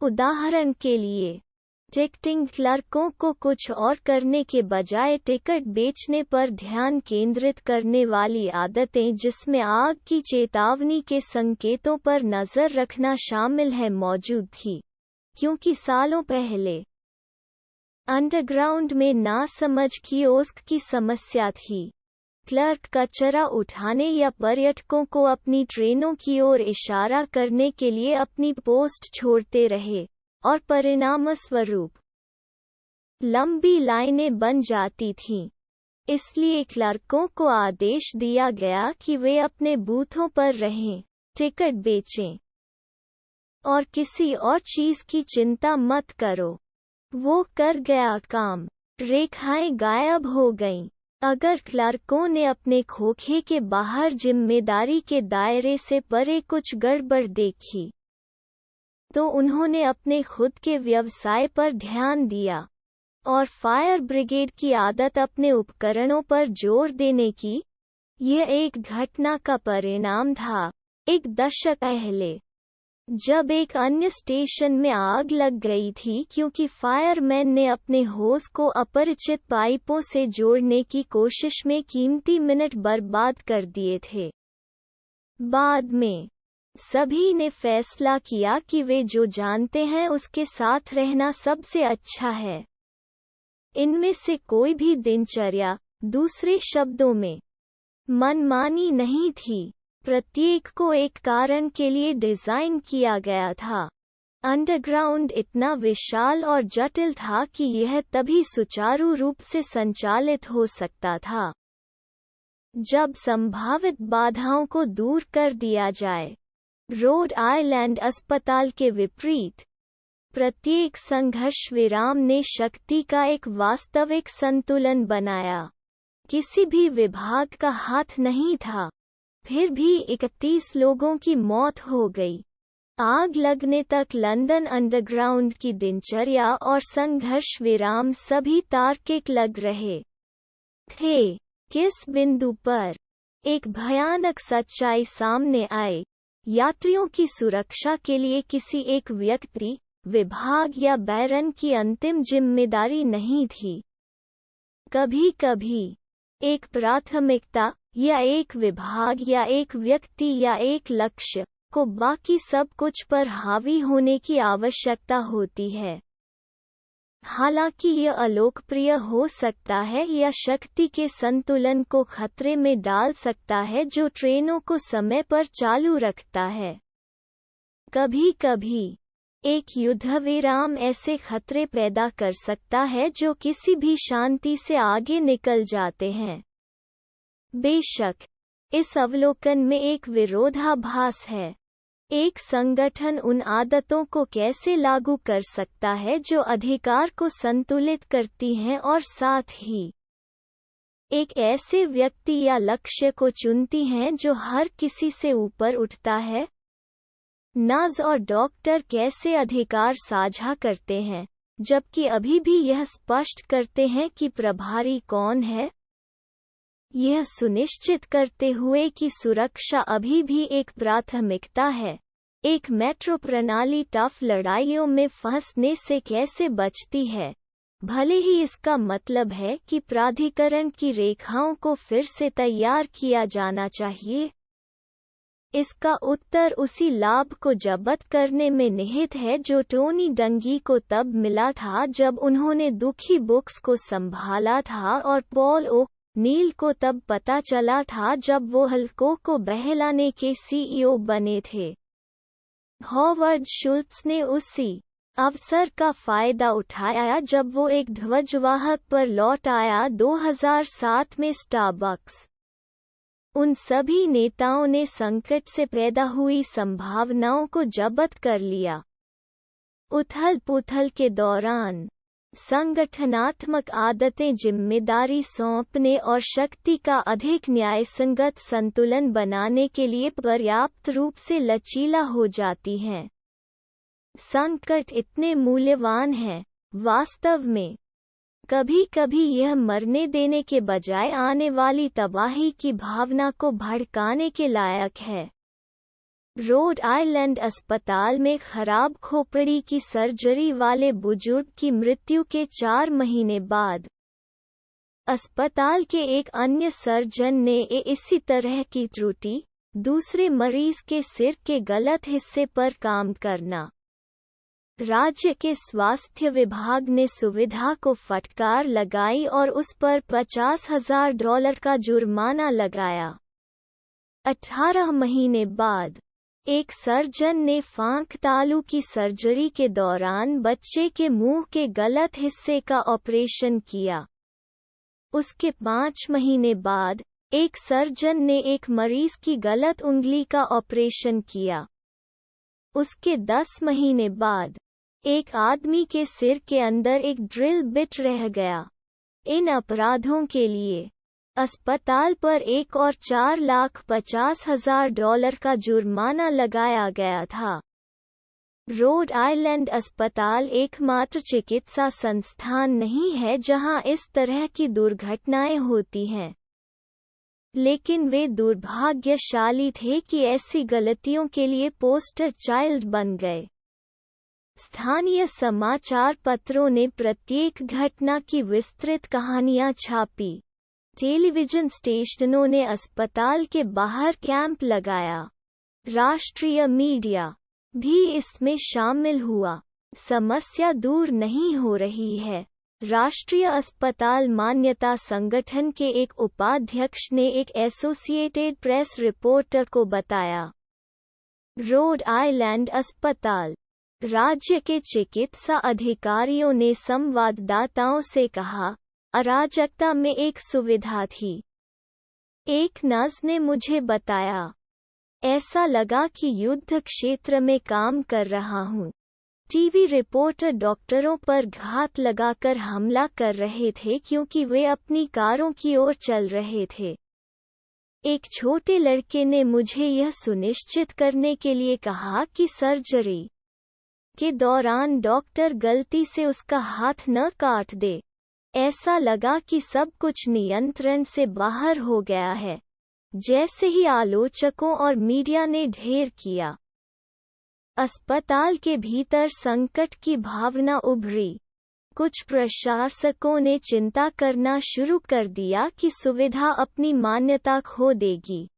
उदाहरण के लिए, टिकटिंग क्लर्कों को कुछ और करने के बजाय टिकट बेचने पर ध्यान केंद्रित करने वाली आदतें, जिसमें आग की चेतावनी के संकेतों पर नज़र रखना शामिल है, मौजूद थी, क्योंकि सालों पहले अंडरग्राउंड में नासमझ कियोस्क की समस्या थी। क्लर्क कचरा उठाने या पर्यटकों को अपनी ट्रेनों की ओर इशारा करने के लिए अपनी पोस्ट छोड़ते रहे, और परिणामस्वरूप लंबी लाइनें बन जाती थीं। इसलिए क्लर्कों को आदेश दिया गया कि वे अपने बूथों पर रहें, टिकट बेचें, और किसी और चीज़ की चिंता मत करो। वो कर गया काम। रेखाएं गायब हो गईं। अगर क्लर्कों ने अपने खोखे के बाहर जिम्मेदारी के दायरे से परे कुछ गड़बड़ देखी, तो उन्होंने अपने खुद के व्यवसाय पर ध्यान दिया, और फायर ब्रिगेड की आदत अपने उपकरणों पर जोर देने की, यह एक घटना का परिणाम था। एक दशक पहले, जब एक अन्य स्टेशन में आग लग गई थी क्योंकि फायरमैन ने अपने होस को अपरिचित पाइपों से जोड़ने की कोशिश में कीमती मिनट बर्बाद कर दिए थे। बाद में सभी ने फैसला किया कि वे जो जानते हैं उसके साथ रहना सबसे अच्छा है। इनमें से कोई भी दिनचर्या, दूसरे शब्दों में, मनमानी नहीं थी। प्रत्येक को एक कारण के लिए डिज़ाइन किया गया था। अंडरग्राउंड इतना विशाल और जटिल था कि यह तभी सुचारू रूप से संचालित हो सकता था जब संभावित बाधाओं को दूर कर दिया जाए। रोड आइलैंड अस्पताल के विपरीत, प्रत्येक संघर्ष विराम ने शक्ति का एक वास्तविक संतुलन बनाया। किसी भी विभाग का हाथ नहीं था। फिर भी 31 लोगों की मौत हो गई। आग लगने तक लंदन अंडरग्राउंड की दिनचर्या और संघर्ष विराम सभी तार्किक लग रहे थे। किस बिंदु पर एक भयानक सच्चाई सामने आई, यात्रियों की सुरक्षा के लिए किसी एक व्यक्ति, विभाग या बैरन की अंतिम जिम्मेदारी नहीं थी। कभी-कभी एक प्राथमिकता या एक विभाग या एक व्यक्ति या एक लक्ष्य को बाकी सब कुछ पर हावी होने की आवश्यकता होती है। हालांकि यह अलोकप्रिय हो सकता है या शक्ति के संतुलन को खतरे में डाल सकता है जो ट्रेनों को समय पर चालू रखता है। कभी-कभी एक युद्धविराम ऐसे खतरे पैदा कर सकता है जो किसी भी शांति से आगे निकल जाते हैं। बेशक, इस अवलोकन में एक विरोधाभास है। एक संगठन उन आदतों को कैसे लागू कर सकता है जो अधिकार को संतुलित करती हैं और साथ ही एक ऐसे व्यक्ति या लक्ष्य को चुनती हैं जो हर किसी से ऊपर उठता है? नर्स और डॉक्टर कैसे अधिकार साझा करते हैं, जबकि अभी भी यह स्पष्ट करते हैं कि प्रभारी कौन है? यह सुनिश्चित करते हुए कि सुरक्षा अभी भी एक प्राथमिकता है। एक मेट्रो प्रणाली टफ लड़ाइयों में फंसने से कैसे बचती है, भले ही इसका मतलब है कि प्राधिकरण की रेखाओं को फिर से तैयार किया जाना चाहिए। इसका उत्तर उसी लाभ को जब्त करने में निहित है जो टोनी डंगी को तब मिला था जब उन्होंने दुखी बुक्स को संभाला था और पॉल ओ नील को तब पता चला था जब वो हल्को को बहलाने के सीईओ बने थे। हॉवर्ड शुल्ट्ज ने उसी अवसर का फायदा उठाया जब वो एक ध्वजवाहक पर लौट आया 2007 में स्टारबक्स। उन सभी नेताओं ने संकट से पैदा हुई संभावनाओं को जब्त कर लिया। उथल-पुथल के दौरान संगठनात्मक आदतें जिम्मेदारी सौंपने और शक्ति का अधिक न्यायसंगत संतुलन बनाने के लिए पर्याप्त रूप से लचीला हो जाती हैं। संकट इतने मूल्यवान हैं, वास्तव में। कभी-कभी यह मरने देने के बजाय आने वाली तबाही की भावना को भड़काने के लायक है। रोड आइलैंड अस्पताल में खराब खोपड़ी की सर्जरी वाले बुजुर्ग की मृत्यु के 4 महीने बाद अस्पताल के एक अन्य सर्जन ने इसी तरह की त्रुटि, दूसरे मरीज के सिर के गलत हिस्से पर काम करना। राज्य के स्वास्थ्य विभाग ने सुविधा को फटकार लगाई और उस पर $50,000 का जुर्माना लगाया। 18 महीने बाद एक सर्जन ने फांक तालू की सर्जरी के दौरान बच्चे के मुंह के गलत हिस्से का ऑपरेशन किया। उसके 5 महीने बाद एक सर्जन ने एक मरीज की गलत उंगली का ऑपरेशन किया। उसके 10 महीने बाद एक आदमी के सिर के अंदर एक ड्रिल बिट रह गया। इन अपराधों के लिए अस्पताल पर एक और $4,50,000 का जुर्माना लगाया गया था। रोड आइलैंड अस्पताल एकमात्र चिकित्सा संस्थान नहीं है जहां इस तरह की दुर्घटनाएं होती हैं, लेकिन वे दुर्भाग्यशाली थे कि ऐसी गलतियों के लिए पोस्टर चाइल्ड बन गए। स्थानीय समाचार पत्रों ने प्रत्येक घटना की विस्तृत कहानियां छापी। टेलीविजन स्टेशनों ने अस्पताल के बाहर कैंप लगाया। राष्ट्रीय मीडिया भी इसमें शामिल हुआ। समस्या दूर नहीं हो रही है। राष्ट्रीय अस्पताल मान्यता संगठन के एक उपाध्यक्ष ने एक एसोसिएटेड प्रेस रिपोर्टर को बताया। रोड आइलैंड अस्पताल राज्य के चिकित्सा अधिकारियों ने संवाददाताओं से कहा, अराजकता में एक सुविधा थी। एक नर्स ने मुझे बताया, ऐसा लगा कि युद्ध क्षेत्र में काम कर रहा हूँ। टीवी रिपोर्टर डॉक्टरों पर घात लगाकर हमला कर रहे थे क्योंकि वे अपनी कारों की ओर चल रहे थे। एक छोटे लड़के ने मुझे यह सुनिश्चित करने के लिए कहा कि सर्जरी के दौरान डॉक्टर गलती से उसका हाथ न काट दे। ऐसा लगा कि सब कुछ नियंत्रण से बाहर हो गया है, जैसे ही आलोचकों और मीडिया ने ढेर किया। अस्पताल के भीतर संकट की भावना उभरी। कुछ प्रशासकों ने चिंता करना शुरू कर दिया कि सुविधा अपनी मान्यता खो देगी।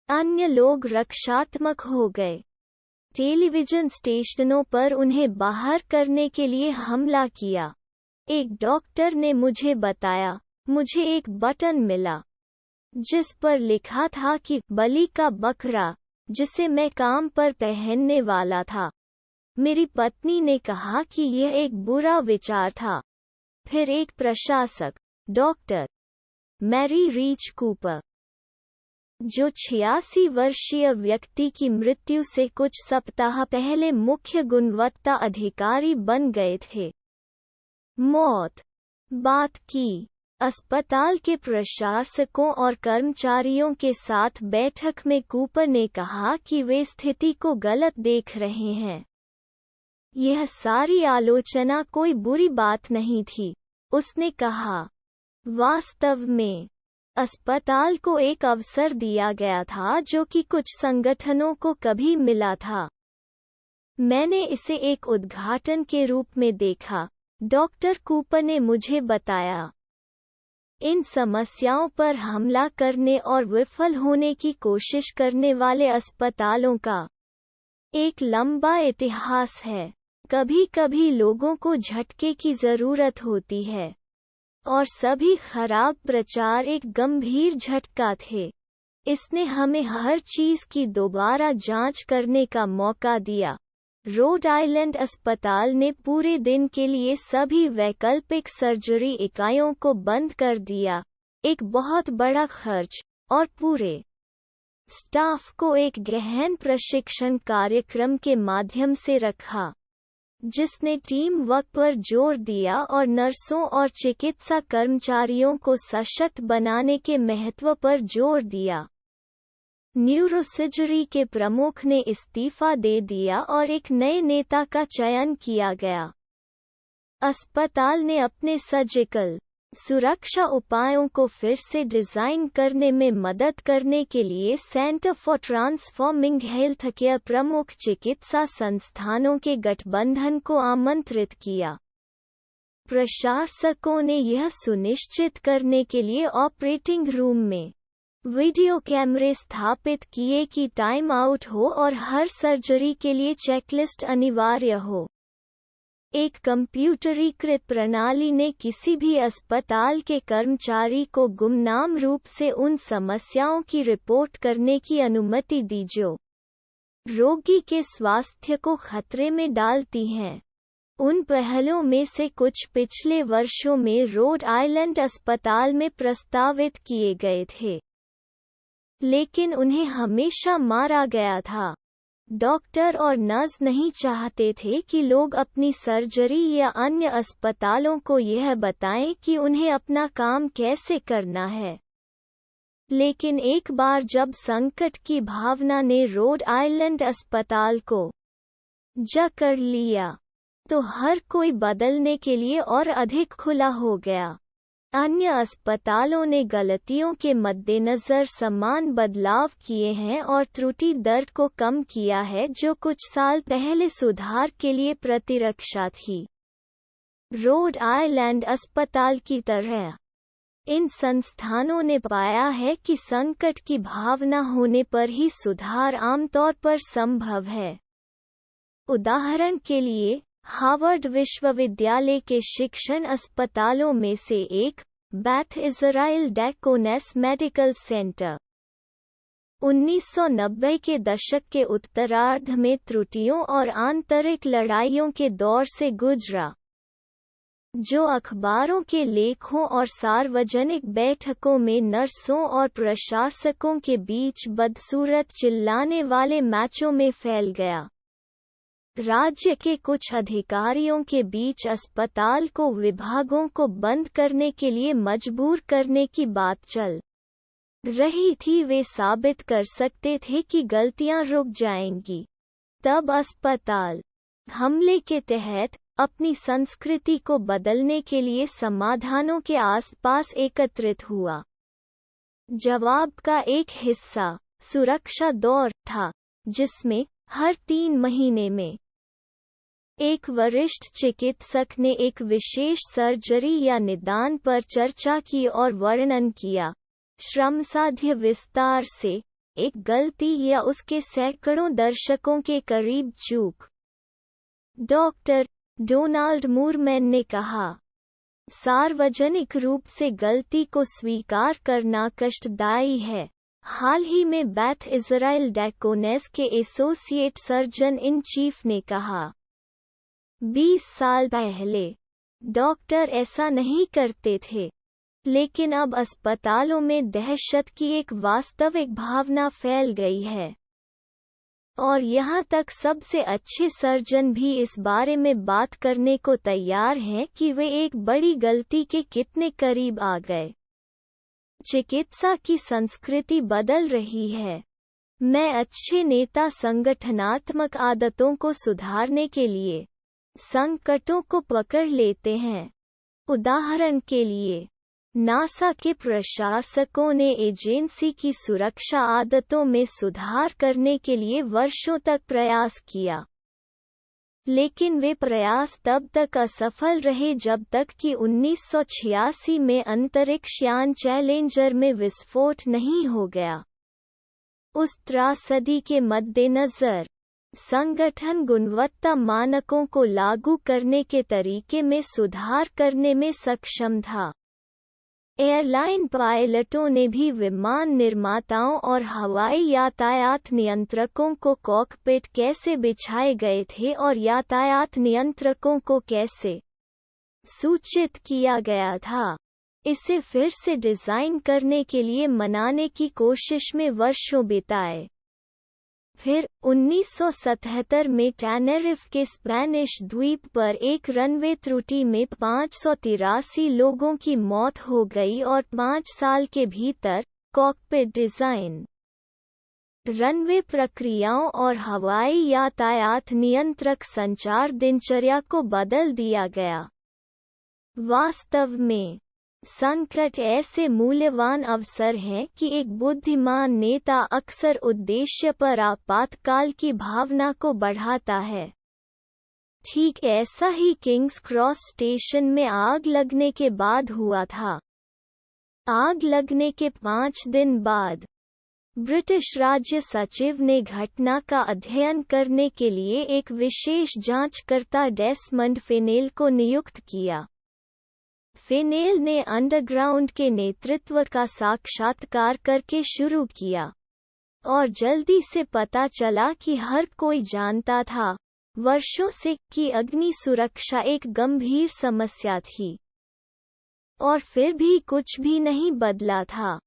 अन्य लोग रक्षात्मक हो गए। टेलीविजन स्टेशनों पर उन्हें बाहर करने के लिए हमला किया। एक डॉक्टर ने मुझे बताया, मुझे एक बटन मिला जिस पर लिखा था कि बलि का बकरा, जिसे मैं काम पर पहनने वाला था। मेरी पत्नी ने कहा कि यह एक बुरा विचार था। फिर एक प्रशासक, डॉक्टर मैरी रीच कूपर, जो 86 वर्षीय व्यक्ति की मृत्यु से कुछ सप्ताह पहले मुख्य गुणवत्ता अधिकारी बन गए थे, मौत बात की। अस्पताल के प्रशासकों और कर्मचारियों के साथ बैठक में कूपर ने कहा कि वे स्थिति को गलत देख रहे हैं। यह सारी आलोचना कोई बुरी बात नहीं थी, उसने कहा। वास्तव में अस्पताल को एक अवसर दिया गया था जो कि कुछ संगठनों को कभी मिला था। मैंने इसे एक उद्घाटन के रूप में देखा, डॉक्टर कूपर ने मुझे बताया। इन समस्याओं पर हमला करने और विफल होने की कोशिश करने वाले अस्पतालों का एक लंबा इतिहास है। कभी-कभी लोगों को झटके की जरूरत होती है, और सभी खराब प्रचार एक गंभीर झटका थे। इसने हमें हर चीज की दोबारा जांच करने का मौका दिया। रोड आइलैंड अस्पताल ने पूरे दिन के लिए सभी वैकल्पिक सर्जरी इकाइयों को बंद कर दिया, एक बहुत बड़ा खर्च, और पूरे स्टाफ को एक गहन प्रशिक्षण कार्यक्रम के माध्यम से रखा, जिसने टीम वर्क पर जोर दिया और नर्सों और चिकित्सा कर्मचारियों को सशक्त बनाने के महत्व पर जोर दिया। न्यूरोसर्जरी के प्रमुख ने इस्तीफा दे दिया और एक नए नेता का चयन किया गया। अस्पताल ने अपने सर्जिकल सुरक्षा उपायों को फिर से डिजाइन करने में मदद करने के लिए centre for transforming health care प्रमुख चिकित्सा संस्थानों के गठबंधन को आमंत्रित किया। प्रशासकों ने यह सुनिश्चित करने के लिए ऑपरेटिंग रूम में वीडियो कैमरे स्थापित किए कि टाइम आउट हो और हर सर्जरी के लिए चेकलिस्ट अनिवार्य हो। एक कंप्यूटरीकृत प्रणाली ने किसी भी अस्पताल के कर्मचारी को गुमनाम रूप से उन समस्याओं की रिपोर्ट करने की अनुमति दी जो रोगी के स्वास्थ्य को खतरे में डालती हैं। उन पहलों में से कुछ पिछले वर्षों में रोड आइलैंड अस्पताल में प्रस्तावित किए गए थे, लेकिन उन्हें हमेशा मारा गया था। डॉक्टर और नर्स नहीं चाहते थे कि लोग अपनी सर्जरी या अन्य अस्पतालों को यह बताएं कि उन्हें अपना काम कैसे करना है। लेकिन एक बार जब संकट की भावना ने रोड आइलैंड अस्पताल को जकड़ लिया, तो हर कोई बदलने के लिए और अधिक खुला हो गया। अन्य अस्पतालों ने गलतियों के मद्देनज़र समान बदलाव किए हैं और त्रुटि दर को कम किया है जो कुछ साल पहले सुधार के लिए प्रतिरक्षा थी। रोड आइलैंड अस्पताल की तरह इन संस्थानों ने पाया है कि संकट की भावना होने पर ही सुधार आमतौर पर संभव है। उदाहरण के लिए, हार्वर्ड विश्वविद्यालय के शिक्षण अस्पतालों में से एक, Beth Israel deaconess medical centre, 1990 के दशक के उत्तरार्ध में त्रुटियों और आंतरिक लड़ाइयों के दौर से गुजरा, जो अखबारों के लेखों और सार्वजनिक बैठकों में नर्सों और प्रशासकों के बीच बदसूरत चिल्लाने वाले मैचों में फैल गया। राज्य के कुछ अधिकारियों के बीच अस्पताल को विभागों को बंद करने के लिए मजबूर करने की बात चल रही थी। वे साबित कर सकते थे कि गलतियां रुक जाएंगी। तब अस्पताल हमले के तहत अपनी संस्कृति को बदलने के लिए समाधानों के आसपास एकत्रित हुआ। जवाब का एक हिस्सा सुरक्षा दौर था, जिसमें हर 3 महीने में एक वरिष्ठ चिकित्सक ने एक विशेष सर्जरी या निदान पर चर्चा की और वर्णन किया, श्रमसाध्य विस्तार से, एक गलती या उसके सैकड़ों दर्शकों के करीब चूक। डॉक्टर डोनाल्ड मूरमैन ने कहा, सार्वजनिक रूप से गलती को स्वीकार करना कष्टदायी है। हाल ही में बैथ इज़राइल डैकोनेस के एसोसिएट सर्जन इन चीफ ने कहा, 20 साल पहले डॉक्टर ऐसा नहीं करते थे, लेकिन अब अस्पतालों में दहशत की एक वास्तविक भावना फैल गई है। और यहाँ तक सबसे अच्छे सर्जन भी इस बारे में बात करने को तैयार हैं कि वे एक बड़ी गलती के कितने करीब आ गए। चिकित्सा की संस्कृति बदल रही है। मैं अच्छे नेता संगठनात्मक आदतों को सुधारने के लिए संकटों को पकड़ लेते हैं। उदाहरण के लिए, नासा के प्रशासकों ने एजेंसी की सुरक्षा आदतों में सुधार करने के लिए वर्षों तक प्रयास किया, लेकिन वे प्रयास तब तक असफल रहे जब तक कि 1986 में अंतरिक्ष यान चैलेंजर में विस्फोट नहीं हो गया। उस त्रासदी के मद्देनज़र, संगठन गुणवत्ता मानकों को लागू करने के तरीके में सुधार करने में सक्षम था। एयरलाइन पायलटों ने भी विमान निर्माताओं और हवाई यातायात नियंत्रकों को कॉकपिट कैसे बिछाए गए थे और यातायात नियंत्रकों को कैसे सूचित किया गया था, इसे फिर से डिज़ाइन करने के लिए मनाने की कोशिश में वर्षों बिताए। फिर 1977 में टेनेरिफ के स्पेनिश द्वीप पर एक रनवे त्रुटि में 583 लोगों की मौत हो गई और 5 साल के भीतर कॉकपिट डिज़ाइन, रनवे प्रक्रियाओं और हवाई यातायात नियंत्रक संचार दिनचर्या को बदल दिया गया। वास्तव में, संकट ऐसे मूल्यवान अवसर हैं कि एक बुद्धिमान नेता अक्सर उद्देश्य पर आपातकाल की भावना को बढ़ाता है। ठीक ऐसा ही किंग्स क्रॉस स्टेशन में आग लगने के बाद हुआ था। आग लगने के 5 दिन बाद, ब्रिटिश राज्य सचिव ने घटना का अध्ययन करने के लिए एक विशेष जांचकर्ता डेसमंड फेनेल को नियुक्त किया। फेनेल ने अंडरग्राउंड के नेतृत्व का साक्षात्कार करके शुरू किया, और जल्दी से पता चला कि हर कोई जानता था वर्षों से कि अग्नि सुरक्षा एक गंभीर समस्या थी। और फिर भी कुछ भी नहीं बदला था।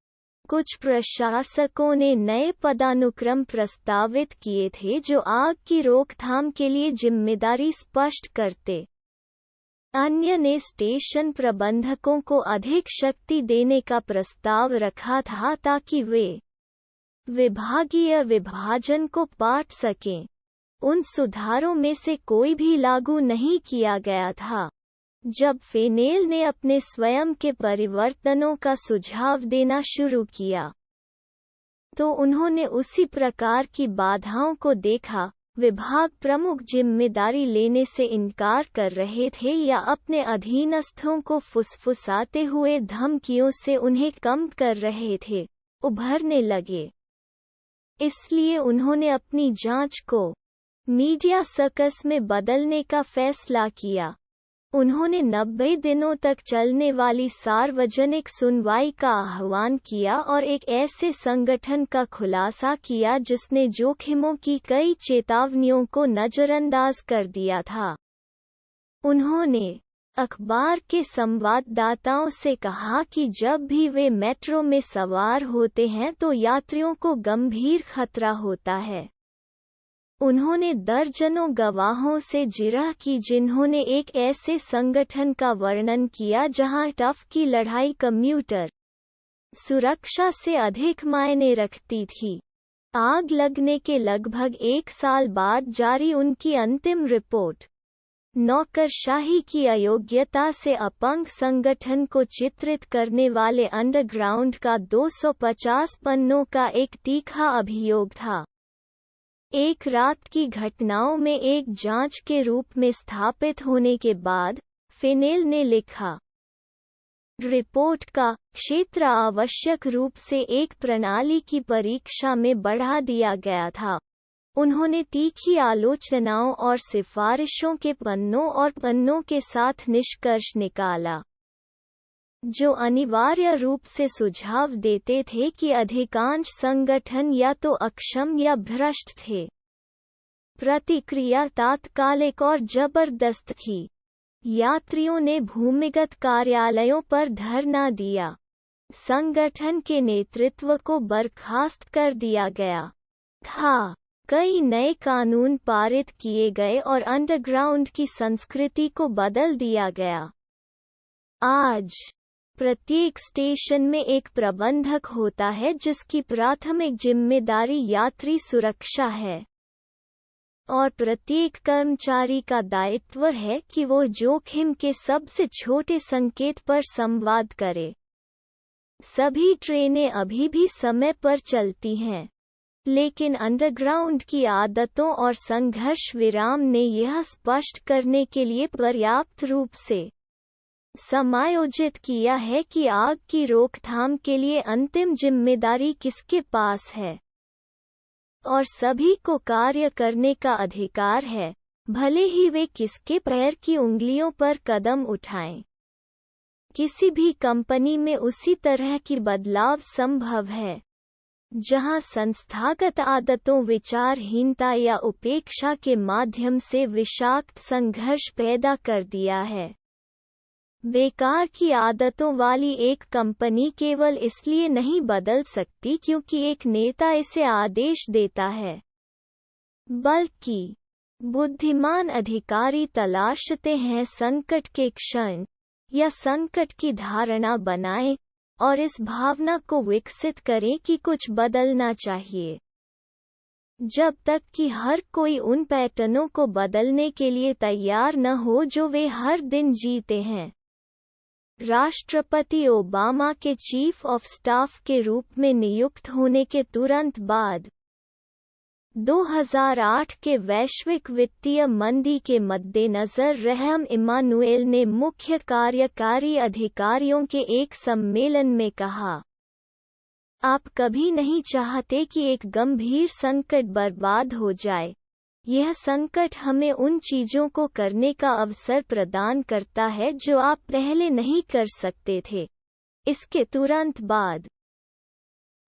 कुछ प्रशासकों ने नए पदानुक्रम प्रस्तावित किए थे जो आग की रोकथाम के लिए जिम्मेदारी स्पष्ट करते। अन्य ने स्टेशन प्रबंधकों को अधिक शक्ति देने का प्रस्ताव रखा था ताकि वे विभागीय विभाजन को पाट सकें। उन सुधारों में से कोई भी लागू नहीं किया गया था। जब फेनेल ने अपने स्वयं के परिवर्तनों का सुझाव देना शुरू किया, तो उन्होंने उसी प्रकार की बाधाओं को देखा। विभाग प्रमुख जिम्मेदारी लेने से इनकार कर रहे थे या अपने अधीनस्थों को फुसफुसाते हुए धमकियों से उन्हें कम कर रहे थे, उभरने लगे। इसलिए उन्होंने अपनी जांच को मीडिया सर्कस में बदलने का फैसला किया। उन्होंने 90 दिनों तक चलने वाली सार्वजनिक सुनवाई का आह्वान किया और एक ऐसे संगठन का खुलासा किया जिसने जोखिमों की कई चेतावनियों को नज़रअंदाज कर दिया था। उन्होंने अखबार के संवाददाताओं से कहा कि जब भी वे मेट्रो में सवार होते हैं तो यात्रियों को गंभीर खतरा होता है। उन्होंने दर्जनों गवाहों से जिरह की जिन्होंने एक ऐसे संगठन का वर्णन किया जहां टफ की लड़ाई कम्यूटर सुरक्षा से अधिक मायने रखती थी। आग लगने के लगभग 1 साल बाद जारी उनकी अंतिम रिपोर्ट नौकरशाही की अयोग्यता से अपंग संगठन को चित्रित करने वाले अंडरग्राउंड का 250 पन्नों का एक तीखा अभियोग था। एक रात की घटनाओं में एक जांच के रूप में स्थापित होने के बाद फेनेल ने लिखा, रिपोर्ट का क्षेत्र आवश्यक रूप से एक प्रणाली की परीक्षा में बढ़ा दिया गया था। उन्होंने तीखी आलोचनाओं और सिफारिशों के पन्नों के साथ निष्कर्ष निकाला, जो अनिवार्य रूप से सुझाव देते थे कि अधिकांश संगठन या तो अक्षम या भ्रष्ट थे। प्रतिक्रिया तात्कालिक और जबरदस्त थी। यात्रियों ने भूमिगत कार्यालयों पर धरना दिया। संगठन के नेतृत्व को बर्खास्त कर दिया गया था। कई नए कानून पारित किए गए और अंडरग्राउंड की संस्कृति को बदल दिया गया। आज प्रत्येक स्टेशन में एक प्रबंधक होता है जिसकी प्राथमिक जिम्मेदारी यात्री सुरक्षा है, और प्रत्येक कर्मचारी का दायित्व है कि वो जोखिम के सबसे छोटे संकेत पर संवाद करे। सभी ट्रेनें अभी भी समय पर चलती हैं, लेकिन अंडरग्राउंड की आदतों और संघर्ष विराम ने यह स्पष्ट करने के लिए पर्याप्त रूप से समायोजित किया है कि आग की रोकथाम के लिए अंतिम जिम्मेदारी किसके पास है, और सभी को कार्य करने का अधिकार है, भले ही वे किसके पैर की उंगलियों पर कदम उठाएं। किसी भी कंपनी में उसी तरह की बदलाव संभव है, जहां संस्थागत आदतों, विचारहीनता या उपेक्षा के माध्यम से विषाक्त संघर्ष पैदा कर दिया है। बेकार की आदतों वाली एक कंपनी केवल इसलिए नहीं बदल सकती क्योंकि एक नेता इसे आदेश देता है, बल्कि बुद्धिमान अधिकारी तलाशते हैं संकट के क्षण या संकट की धारणा बनाएं और इस भावना को विकसित करें कि कुछ बदलना चाहिए। जब तक कि हर कोई उन पैटर्नों को बदलने के लिए तैयार न हो जो वे हर दिन जीते हैं। राष्ट्रपति ओबामा के चीफ ऑफ स्टाफ के रूप में नियुक्त होने के तुरंत बाद 2008 के वैश्विक वित्तीय मंदी के मद्देनज़र रहम इमानुएल ने मुख्य कार्यकारी अधिकारियों के एक सम्मेलन में कहा, आप कभी नहीं चाहते कि एक गंभीर संकट बर्बाद हो जाए। यह संकट हमें उन चीजों को करने का अवसर प्रदान करता है जो आप पहले नहीं कर सकते थे। इसके तुरंत बाद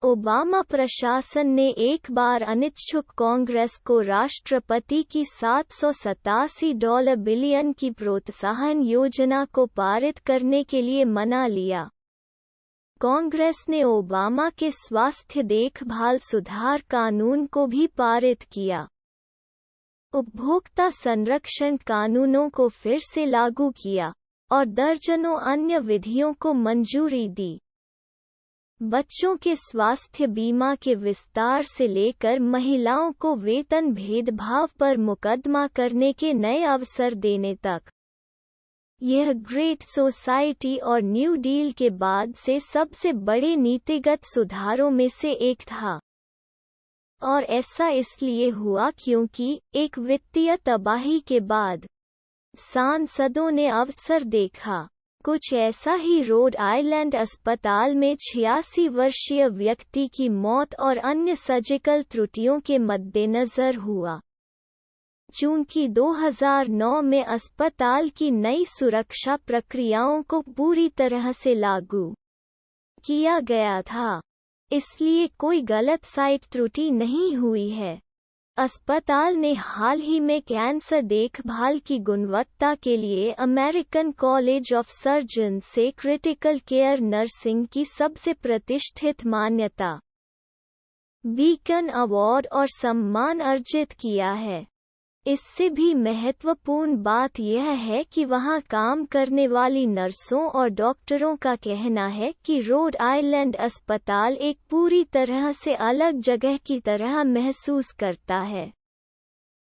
ओबामा प्रशासन ने एक बार अनिच्छुक कांग्रेस को राष्ट्रपति की $787 बिलियन की प्रोत्साहन योजना को पारित करने के लिए मना लिया। कांग्रेस ने ओबामा के स्वास्थ्य देखभाल सुधार कानून को भी पारित किया। उपभोक्ता संरक्षण कानूनों को फिर से लागू किया और दर्जनों अन्य विधियों को मंजूरी दी। बच्चों के स्वास्थ्य बीमा के विस्तार से लेकर महिलाओं को वेतन भेदभाव पर मुकदमा करने के नए अवसर देने तक, यह ग्रेट सोसाइटी और न्यू डील के बाद से सबसे बड़े नीतिगत सुधारों में से एक था। और ऐसा इसलिए हुआ क्योंकि एक वित्तीय तबाही के बाद सांसदों ने अवसर देखा। कुछ ऐसा ही रोड आइलैंड अस्पताल में 86 वर्षीय व्यक्ति की मौत और अन्य सर्जिकल त्रुटियों के मद्देनज़र हुआ। चूंकि 2009 में अस्पताल की नई सुरक्षा प्रक्रियाओं को पूरी तरह से लागू किया गया था, इसलिए कोई गलत साइट त्रुटि नहीं हुई है। अस्पताल ने हाल ही में कैंसर देखभाल की गुणवत्ता के लिए अमेरिकन कॉलेज ऑफ सर्जन से क्रिटिकल केयर नर्सिंग की सबसे प्रतिष्ठित मान्यता बीकन अवार्ड और सम्मान अर्जित किया है। इससे भी महत्वपूर्ण बात यह है कि वहां काम करने वाली नर्सों और डॉक्टरों का कहना है कि रोड आइलैंड अस्पताल एक पूरी तरह से अलग जगह की तरह महसूस करता है।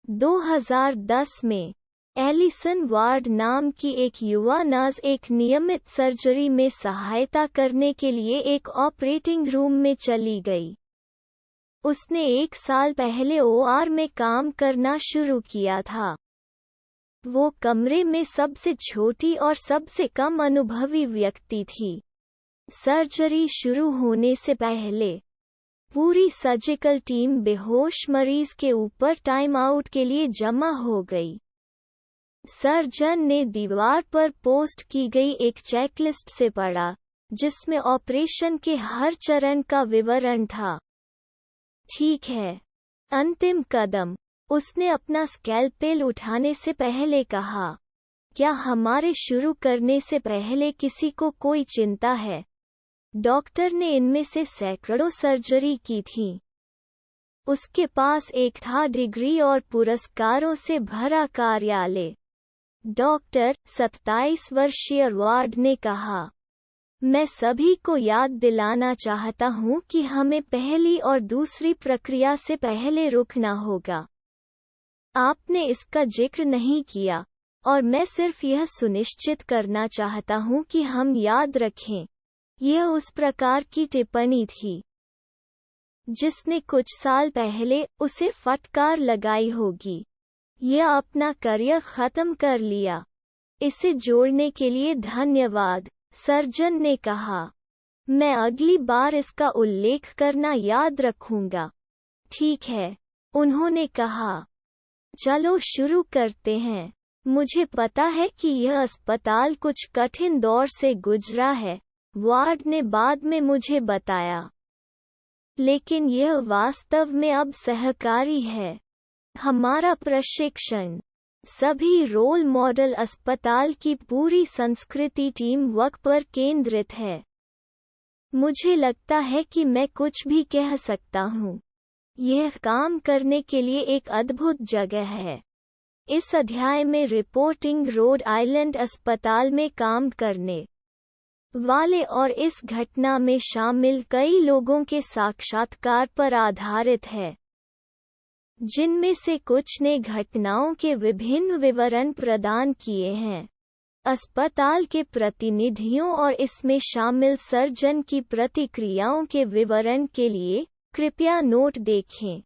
2010 में एलिसन वार्ड नाम की एक युवा नर्स एक नियमित सर्जरी में सहायता करने के लिए एक ऑपरेटिंग रूम में चली गई। उसने 1 साल पहले OR में काम करना शुरू किया था। वो कमरे में सबसे छोटी और सबसे कम अनुभवी व्यक्ति थी। सर्जरी शुरू होने से पहले पूरी सर्जिकल टीम बेहोश मरीज के ऊपर टाइम आउट के लिए जमा हो गई। सर्जन ने दीवार पर पोस्ट की गई एक चेकलिस्ट से पढ़ा, जिसमें ऑपरेशन के हर चरण का विवरण था। ठीक है, अंतिम कदम, उसने अपना स्कैल्पेल उठाने से पहले कहा। क्या हमारे शुरू करने से पहले किसी को कोई चिंता है? डॉक्टर ने इनमें से सैकड़ों सर्जरी की थी। उसके पास एक था डिग्री और पुरस्कारों से भरा कार्यालय। डॉक्टर 27 वर्षीय वार्ड ने कहा, मैं सभी को याद दिलाना चाहता हूं कि हमें पहली और दूसरी प्रक्रिया से पहले रुकना होगा। आपने इसका जिक्र नहीं किया, और मैं सिर्फ यह सुनिश्चित करना चाहता हूं कि हम याद रखें। यह उस प्रकार की टिप्पणी थी जिसने कुछ साल पहले उसे फटकार लगाई होगी। यह अपना करियर खत्म कर लिया। इसे जोड़ने के लिए धन्यवाद, सर्जन ने कहा। मैं अगली बार इसका उल्लेख करना याद रखूंगा। ठीक है, उन्होंने कहा। चलो शुरू करते हैं। मुझे पता है कि यह अस्पताल कुछ कठिन दौर से गुजरा है, वार्ड ने बाद में मुझे बताया। लेकिन यह वास्तव में अब सहकारी है। हमारा प्रशिक्षण, सभी रोल मॉडल, अस्पताल की पूरी संस्कृति टीम वर्क पर केंद्रित है। मुझे लगता है कि मैं कुछ भी कह सकता हूँ। यह काम करने के लिए एक अद्भुत जगह है। इस अध्याय में रिपोर्टिंग रोड आइलैंड अस्पताल में काम करने वाले और इस घटना में शामिल कई लोगों के साक्षात्कार पर आधारित है, जिनमें से कुछ ने घटनाओं के विभिन्न विवरण प्रदान किए हैं। अस्पताल के प्रतिनिधियों और इसमें शामिल सर्जन की प्रतिक्रियाओं के विवरण के लिए कृपया नोट देखें।